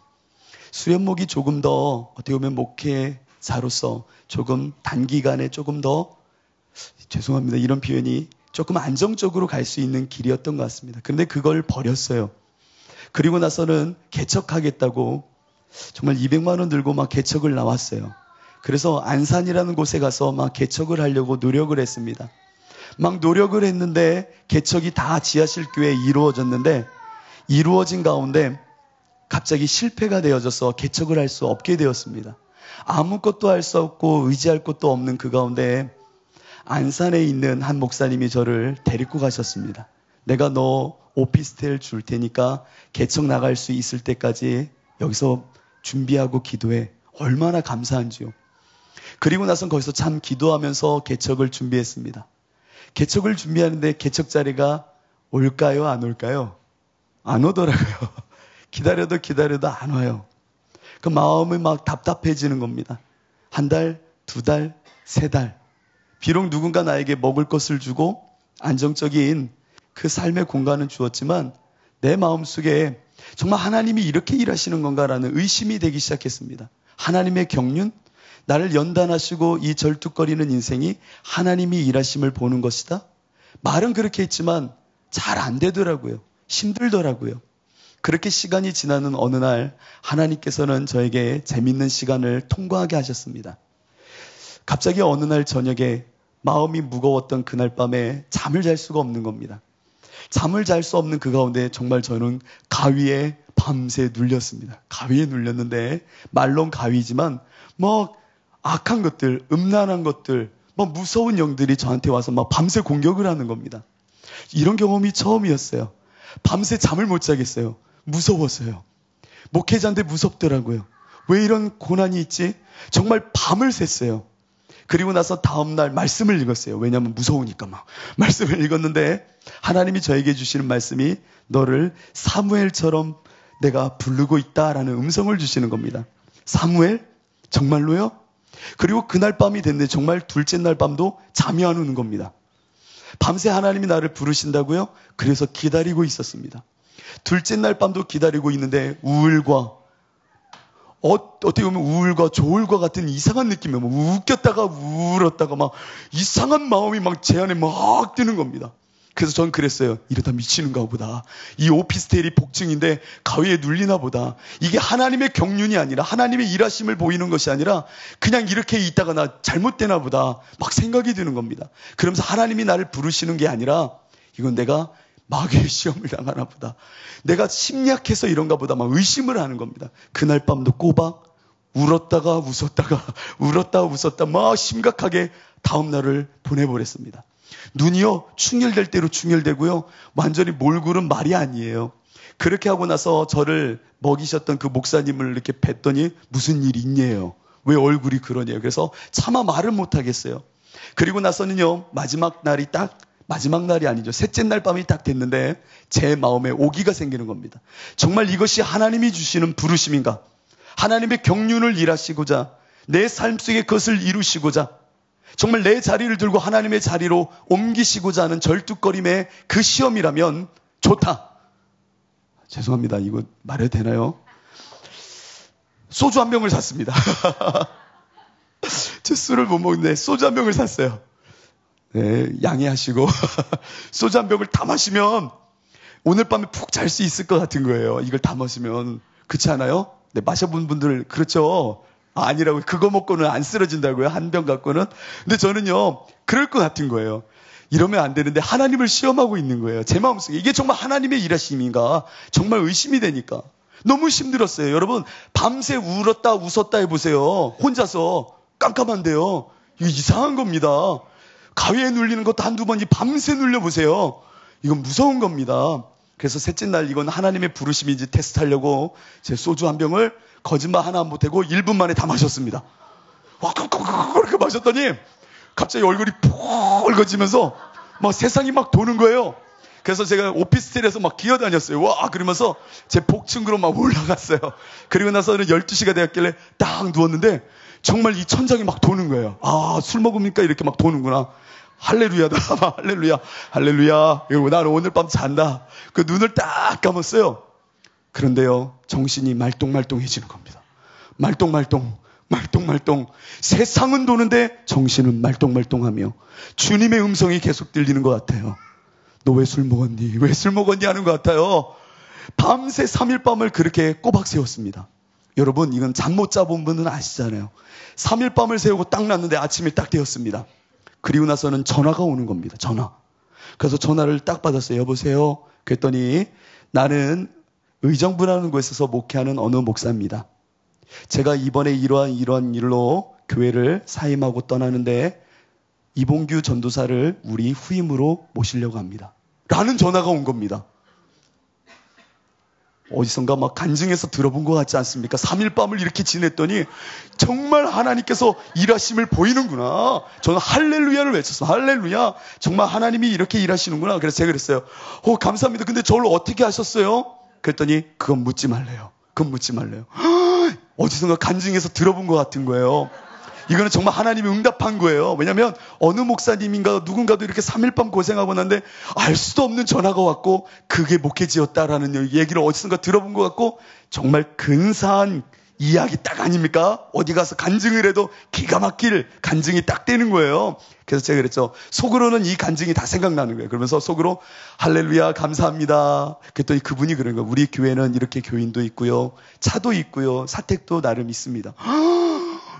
수련목이 조금 더 어떻게 보면 목회자로서 조금 단기간에 조금 더 죄송합니다. 이런 표현이 조금 안정적으로 갈 수 있는 길이었던 것 같습니다. 그런데 그걸 버렸어요. 그리고 나서는 개척하겠다고 정말 200만 원 들고 막 개척을 나왔어요. 그래서 안산이라는 곳에 가서 막 개척을 하려고 노력을 했습니다. 막 노력을 했는데 개척이 다 지하실 교회에 이루어졌는데 이루어진 가운데 갑자기 실패가 되어져서 개척을 할 수 없게 되었습니다. 아무것도 할 수 없고 의지할 것도 없는 그 가운데 안산에 있는 한 목사님이 저를 데리고 가셨습니다. 내가 너 오피스텔 줄 테니까 개척 나갈 수 있을 때까지 여기서 준비하고 기도해. 얼마나 감사한지요. 그리고 나선 거기서 참 기도하면서 개척을 준비했습니다. 개척을 준비하는데 개척 자리가 올까요? 안 올까요? 안 오더라고요. 기다려도 안 와요. 그 마음이 막 답답해지는 겁니다. 한 달, 두 달, 세 달. 비록 누군가 나에게 먹을 것을 주고 안정적인 그 삶의 공간은 주었지만 내 마음속에 정말 하나님이 이렇게 일하시는 건가라는 의심이 되기 시작했습니다. 하나님의 경륜? 나를 연단하시고 이 절뚝거리는 인생이 하나님이 일하심을 보는 것이다? 말은 그렇게 했지만 잘 안 되더라고요. 힘들더라고요. 그렇게 시간이 지나는 어느 날 하나님께서는 저에게 재밌는 시간을 통과하게 하셨습니다. 갑자기 어느 날 저녁에 마음이 무거웠던 그날 밤에 잠을 잘 수가 없는 겁니다. 잠을 잘 수 없는 그 가운데 정말 저는 가위에 밤새 눌렸습니다. 가위에 눌렸는데 말론 가위지만 뭐 악한 것들, 음란한 것들, 뭐 무서운 영들이 저한테 와서 막 밤새 공격을 하는 겁니다. 이런 경험이 처음이었어요. 밤새 잠을 못 자겠어요. 무서웠어요. 목회자인데 무섭더라고요. 왜 이런 고난이 있지? 정말 밤을 샜어요. 그리고 나서 다음날 말씀을 읽었어요. 왜냐하면 무서우니까 막 말씀을 읽었는데 하나님이 저에게 주시는 말씀이 너를 사무엘처럼 내가 부르고 있다라는 음성을 주시는 겁니다. 사무엘? 정말로요? 그리고 그날 밤이 됐는데 정말 둘째 날 밤도 잠이 안 오는 겁니다. 밤새 하나님이 나를 부르신다고요? 그래서 기다리고 있었습니다. 둘째 날 밤도 기다리고 있는데 우울과 어떻게 보면 우울과 조울과 같은 이상한 느낌이 막 웃겼다가 울었다가 막 이상한 마음이 막 제 안에 막 드는 겁니다. 그래서 전 그랬어요. 이러다 미치는가 보다. 이 오피스텔이 복층인데 가위에 눌리나 보다. 이게 하나님의 경륜이 아니라 하나님의 일하심을 보이는 것이 아니라 그냥 이렇게 있다가 나 잘못되나 보다. 막 생각이 드는 겁니다. 그러면서 하나님이 나를 부르시는 게 아니라 이건 내가 마귀의 시험을 당하나 보다. 내가 심리학해서 이런가 보다 막 의심을 하는 겁니다. 그날 밤도 꼬박 울었다가 웃었다가 울었다가 웃었다 막 심각하게 다음날을 보내버렸습니다. 눈이요 충혈될 대로 충혈되고요. 완전히 몰골은 말이 아니에요. 그렇게 하고 나서 저를 먹이셨던 그 목사님을 이렇게 뵀더니 무슨 일이 있냐요. 왜 얼굴이 그러냐요. 그래서 차마 말을 못하겠어요. 그리고 나서는요 마지막 날이 아니죠. 셋째 날 밤이 딱 됐는데 제 마음에 오기가 생기는 겁니다. 정말 이것이 하나님이 주시는 부르심인가? 하나님의 경륜을 일하시고자 내 삶 속에 그것을 이루시고자 정말 내 자리를 들고 하나님의 자리로 옮기시고자 하는 절뚝거림의 그 시험이라면 좋다. 죄송합니다. 이거 말해도 되나요? 소주 한 병을 샀습니다. 제 술을 못 먹는데 소주 한 병을 샀어요. 네, 양해하시고 소주 한 병을 다 마시면 오늘 밤에 푹 잘 수 있을 것 같은 거예요. 이걸 다 마시면. 그렇지 않아요? 네, 마셔본 분들 그렇죠? 아니라고. 그거 먹고는 안 쓰러진다고요? 한 병 갖고는. 근데 저는요, 그럴 것 같은 거예요. 이러면 안 되는데 하나님을 시험하고 있는 거예요. 제 마음속에. 이게 정말 하나님의 일하심인가? 정말 의심이 되니까. 너무 힘들었어요. 여러분, 밤새 울었다 웃었다 해보세요. 혼자서. 깜깜한데요. 이거 이상한 겁니다. 가위에 눌리는 것도 한두 번이 밤새 눌려보세요. 이건 무서운 겁니다. 그래서 셋째 날 이건 하나님의 부르심인지 테스트하려고 제 소주 한 병을 거짓말 하나 안 보태고 1분 만에 다 마셨습니다. 와, 그렇게 마셨더니 갑자기 얼굴이 붉어지면서 막 세상이 막 도는 거예요. 그래서 제가 오피스텔에서 막 기어다녔어요. 와, 그러면서 제 복층으로 막 올라갔어요. 그리고 나서는 12시가 되었길래 딱 누웠는데 정말 이 천장이 막 도는 거예요. 아, 술 먹으니까 이렇게 막 도는구나. 할렐루야다. 할렐루야. 할렐루야. 이러고 나는 오늘 밤 잔다. 그 눈을 딱 감았어요. 그런데요, 정신이 말똥말똥해지는 겁니다. 말똥말똥. 세상은 도는데 정신은 말똥말똥하며 주님의 음성이 계속 들리는 것 같아요. 너 왜 술 먹었니? 왜 술 먹었니? 하는 것 같아요. 밤새 3일 밤을 그렇게 꼬박 세웠습니다. 여러분, 이건 잠 못 자본 분은 아시잖아요. 3일 밤을 세우고 딱 났는데 아침이 딱 되었습니다. 그리고 나서는 전화가 오는 겁니다. 전화. 그래서 전화를 딱 받았어요. 여보세요? 그랬더니 나는 의정부라는 곳에서 목회하는 어느 목사입니다. 제가 이번에 이러한 일로 교회를 사임하고 떠나는데 이봉규 전도사를 우리 후임으로 모시려고 합니다. 라는 전화가 온 겁니다. 어디선가 막 간증해서 들어본 것 같지 않습니까? 3일 밤을 이렇게 지냈더니 정말 하나님께서 일하심을 보이는구나. 저는 할렐루야를 외쳤어요. 할렐루야. 정말 하나님이 이렇게 일하시는구나. 그래서 제가 그랬어요. 감사합니다. 근데 저를 어떻게 하셨어요? 그랬더니 그건 묻지 말래요. 어디선가 간증해서 들어본 것 같은 거예요. 이거는 정말 하나님이 응답한 거예요. 왜냐하면 어느 목사님인가 누군가도 이렇게 3일 밤 고생하고 났는데 알 수도 없는 전화가 왔고 그게 목회지였다라는 얘기를 어디선가 들어본 것 같고 정말 근사한 이야기 딱 아닙니까? 어디 가서 간증을 해도 기가 막힐 간증이 딱 되는 거예요. 그래서 제가 그랬죠. 속으로는 이 간증이 다 생각나는 거예요. 그러면서 속으로 할렐루야 감사합니다. 그랬더니 그분이 그런 거예요. 우리 교회는 이렇게 교인도 있고요. 차도 있고요. 사택도 나름 있습니다.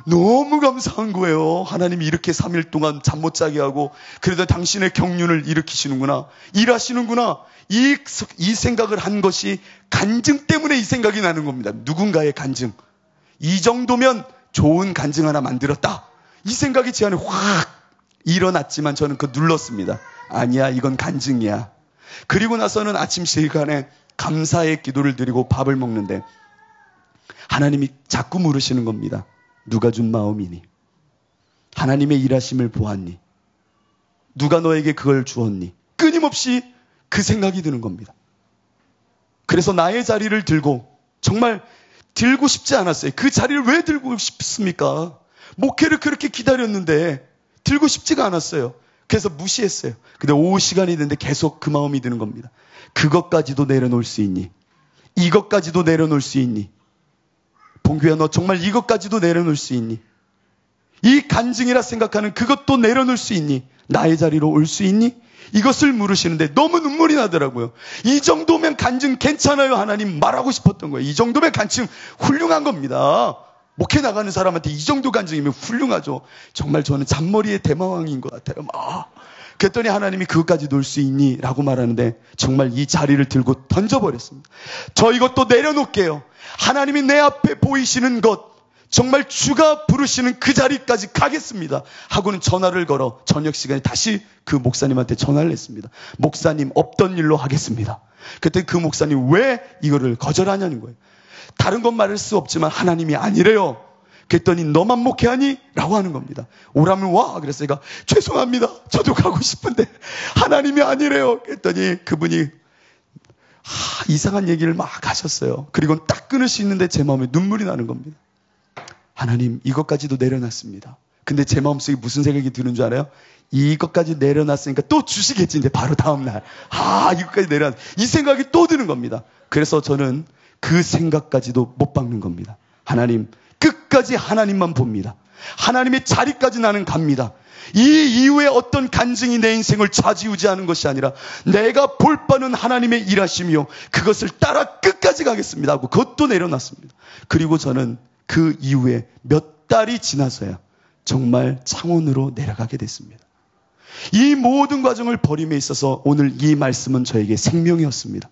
너무 감사한 거예요. 하나님이 이렇게 3일 동안 잠 못 자게 하고 그래도 당신의 경륜을 일으키시는구나. 일하시는구나. 이 생각을 한 것이 간증 때문에 이 생각이 나는 겁니다. 누군가의 간증. 이 정도면 좋은 간증 하나 만들었다. 이 생각이 제 안에 확 일어났지만 저는 그거 눌렀습니다. 아니야, 이건 간증이야. 그리고 나서는 아침 시간에 감사의 기도를 드리고 밥을 먹는데 하나님이 자꾸 물으시는 겁니다. 누가 준 마음이니? 하나님의 일하심을 보았니? 누가 너에게 그걸 주었니? 끊임없이 그 생각이 드는 겁니다. 그래서 나의 자리를 들고 정말 들고 싶지 않았어요. 그 자리를 왜 들고 싶습니까? 목회를 그렇게 기다렸는데 들고 싶지가 않았어요. 그래서 무시했어요. 근데 오후 시간이 됐는데 계속 그 마음이 드는 겁니다. 그것까지도 내려놓을 수 있니? 이것까지도 내려놓을 수 있니? 봉규야, 너 정말 이것까지도 내려놓을 수 있니? 이 간증이라 생각하는 그것도 내려놓을 수 있니? 나의 자리로 올 수 있니? 이것을 물으시는데 너무 눈물이 나더라고요. 이 정도면 간증 괜찮아요. 하나님 말하고 싶었던 거예요. 이 정도면 간증 훌륭한 겁니다. 목회 나가는 사람한테 이 정도 간증이면 훌륭하죠. 정말 저는 잔머리의 대마왕인 것 같아요. 그랬더니 하나님이 그것까지 놓을 수 있니? 라고 말하는데 정말 이 자리를 들고 던져버렸습니다. 저 이것도 내려놓을게요. 하나님이 내 앞에 보이시는 것, 정말 주가 부르시는 그 자리까지 가겠습니다. 하고는 전화를 걸어 저녁 시간에 다시 그 목사님한테 전화를 했습니다. 목사님, 없던 일로 하겠습니다. 그때 그 목사님 왜 이거를 거절하냐는 거예요. 다른 건 말할 수 없지만 하나님이 아니래요. 그랬더니 너만 목회하니? 라고 하는 겁니다. 오라면 와. 그래서 제가 죄송합니다. 저도 가고 싶은데 하나님이 아니래요. 그랬더니 그분이 이상한 얘기를 막 하셨어요. 그리고 딱 끊을 수 있는데 제 마음에 눈물이 나는 겁니다. 하나님, 이것까지도 내려놨습니다. 근데 제 마음속에 무슨 생각이 드는 줄 알아요? 이것까지 내려놨으니까 또 주시겠지. 이제 바로 다음날 이것까지 내려놨. 이 생각이 또 드는 겁니다. 그래서 저는 그 생각까지도 못 박는 겁니다. 하나님, 끝까지 하나님만 봅니다. 하나님의 자리까지 나는 갑니다. 이 이후에 어떤 간증이 내 인생을 좌지우지하는 것이 아니라 내가 볼 바는 하나님의 일하심이요 그것을 따라 끝까지 가겠습니다 하고 그것도 내려놨습니다. 그리고 저는 그 이후에 몇 달이 지나서야 정말 창원으로 내려가게 됐습니다. 이 모든 과정을 벌임에 있어서 오늘 이 말씀은 저에게 생명이었습니다.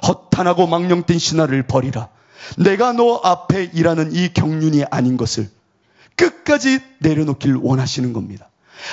허탄하고 망령된 신화를 버리라. 내가 너 앞에 일하는 이 경륜이 아닌 것을 끝까지 내려놓길 원하시는 겁니다.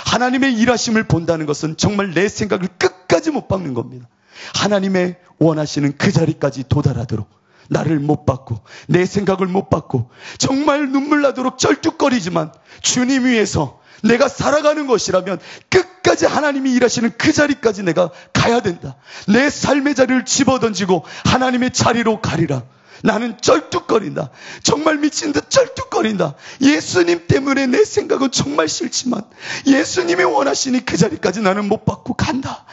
하나님의 일하심을 본다는 것은 정말 내 생각을 끝까지 못 박는 겁니다. 하나님의 원하시는 그 자리까지 도달하도록 나를 못 받고 내 생각을 못 받고 정말 눈물 나도록 쩔뚝거리지만 주님 위해서 내가 살아가는 것이라면 끝까지 하나님이 일하시는 그 자리까지 내가 가야 된다. 내 삶의 자리를 집어던지고 하나님의 자리로 가리라. 나는 쩔뚝거린다. 정말 미친 듯 쩔뚝거린다. 예수님 때문에 내 생각은 정말 싫지만 예수님이 원하시니 그 자리까지 나는 못 받고 간다.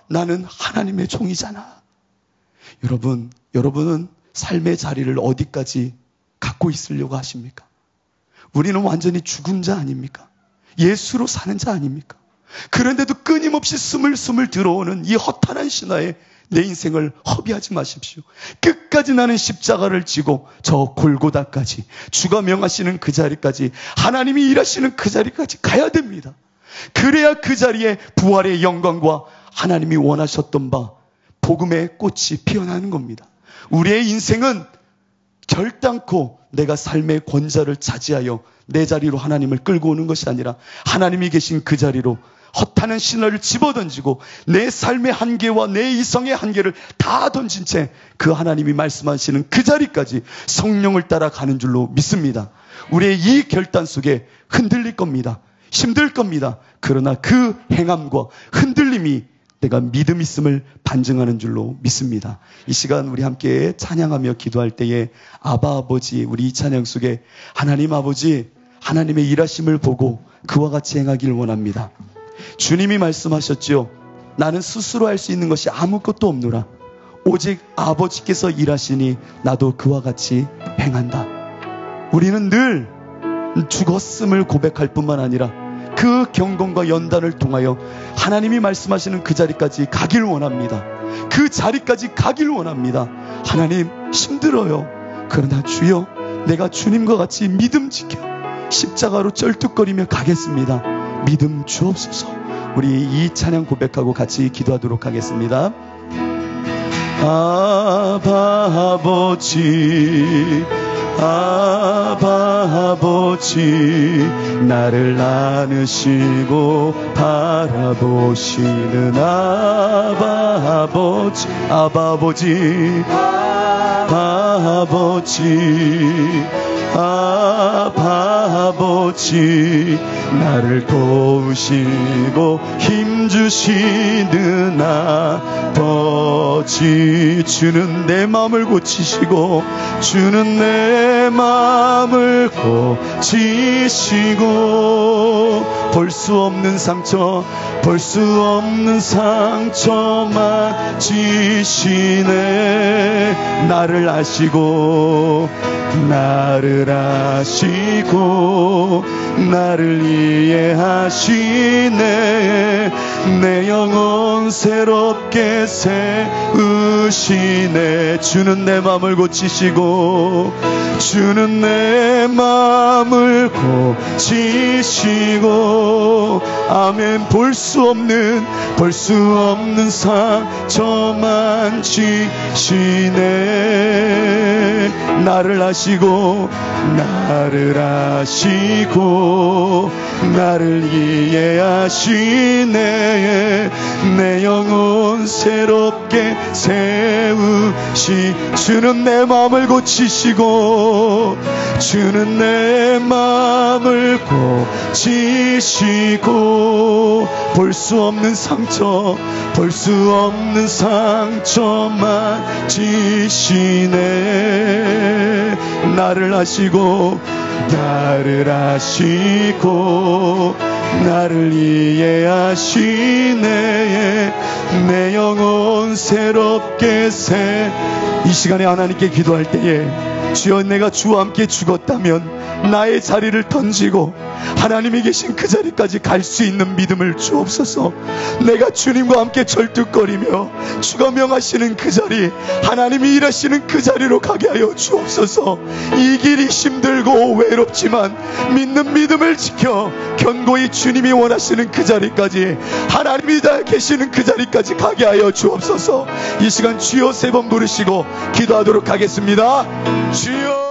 나는 하나님의 종이잖아. 여러분은 삶의 자리를 어디까지 갖고 있으려고 하십니까? 우리는 완전히 죽은 자 아닙니까? 예수로 사는 자 아닙니까? 그런데도 끊임없이 스물스물 들어오는 이 허탄한 신화에 내 인생을 허비하지 마십시오. 끝까지 나는 십자가를 지고 저 골고다까지 주가 명하시는 그 자리까지 하나님이 일하시는 그 자리까지 가야 됩니다. 그래야 그 자리에 부활의 영광과 하나님이 원하셨던 바 복음의 꽃이 피어나는 겁니다. 우리의 인생은 결단코 내가 삶의 권자를 차지하여 내 자리로 하나님을 끌고 오는 것이 아니라 하나님이 계신 그 자리로 허탄한 신화를 집어던지고 내 삶의 한계와 내 이성의 한계를 다 던진 채 그 하나님이 말씀하시는 그 자리까지 성령을 따라 가는 줄로 믿습니다. 우리의 이 결단 속에 흔들릴 겁니다. 힘들 겁니다. 그러나 그 행함과 흔들림이 내가 믿음 있음을 반증하는 줄로 믿습니다. 이 시간 우리 함께 찬양하며 기도할 때에 아바 아버지, 우리 이 찬양 속에 하나님 아버지, 하나님의 일하심을 보고 그와 같이 행하길 원합니다. 주님이 말씀하셨죠. 나는 스스로 할 수 있는 것이 아무것도 없노라. 오직 아버지께서 일하시니 나도 그와 같이 행한다. 우리는 늘 죽었음을 고백할 뿐만 아니라 그 경건과 연단을 통하여 하나님이 말씀하시는 그 자리까지 가길 원합니다. 그 자리까지 가길 원합니다. 하나님 힘들어요. 그러나 주여 내가 주님과 같이 믿음 지켜 십자가로 쩔뚝거리며 가겠습니다. 믿음 주옵소서. 우리 이 찬양 고백하고 같이 기도하도록 하겠습니다. 아바 아버지, 아바 아버지, 나를 안으시고 바라보시는 아바 아버지, 아바 아버지, 아바 아버지, 아바 아버지, 나를 도우시고 힘주시는 아버지, 주는 내 마음을 고치시고 주는 내 마음을 고치시고 볼 수 없는 상처, 볼 수 없는 상처만 지시네. 나를 아시고 나를 아시고 나를 이해하시네. 내 영혼 새롭게 세우시네. 주는 내 마음을 고치시고 주는 내 마음을 고치시고 아멘. 볼 수 없는 상처만 지시네. 나를 아시고 나를 아시고 나를 이해하시네. 내 영혼 새롭게 세우시. 주는 내 마음을 고치시고 주는 내 마음을 고치시고 볼 수 없는 상처, 볼 수 없는 상처만 지시네. 나를 아시고 나를 아시고 나를 이해하시네. 내 영혼 새롭게 이 시간에 하나님께 기도할 때에 주여, 내가 주와 함께 죽었다면 나의 자리를 던지고 하나님이 계신 그 자리까지 갈 수 있는 믿음을 주옵소서. 내가 주님과 함께 절뚝거리며 주가 명하시는 그 자리, 하나님이 일하시는 그 자리로 가게 하여 주옵소서. 이 길이 힘들고 외롭지만 믿는 믿음을 지켜 견고히 주님이 원하시는 그 자리까지, 하나님이 다 계시는 그 자리까지 가게 하여 주옵소서. 이 시간 주여 3번 부르시고 기도하도록 하겠습니다. 주여.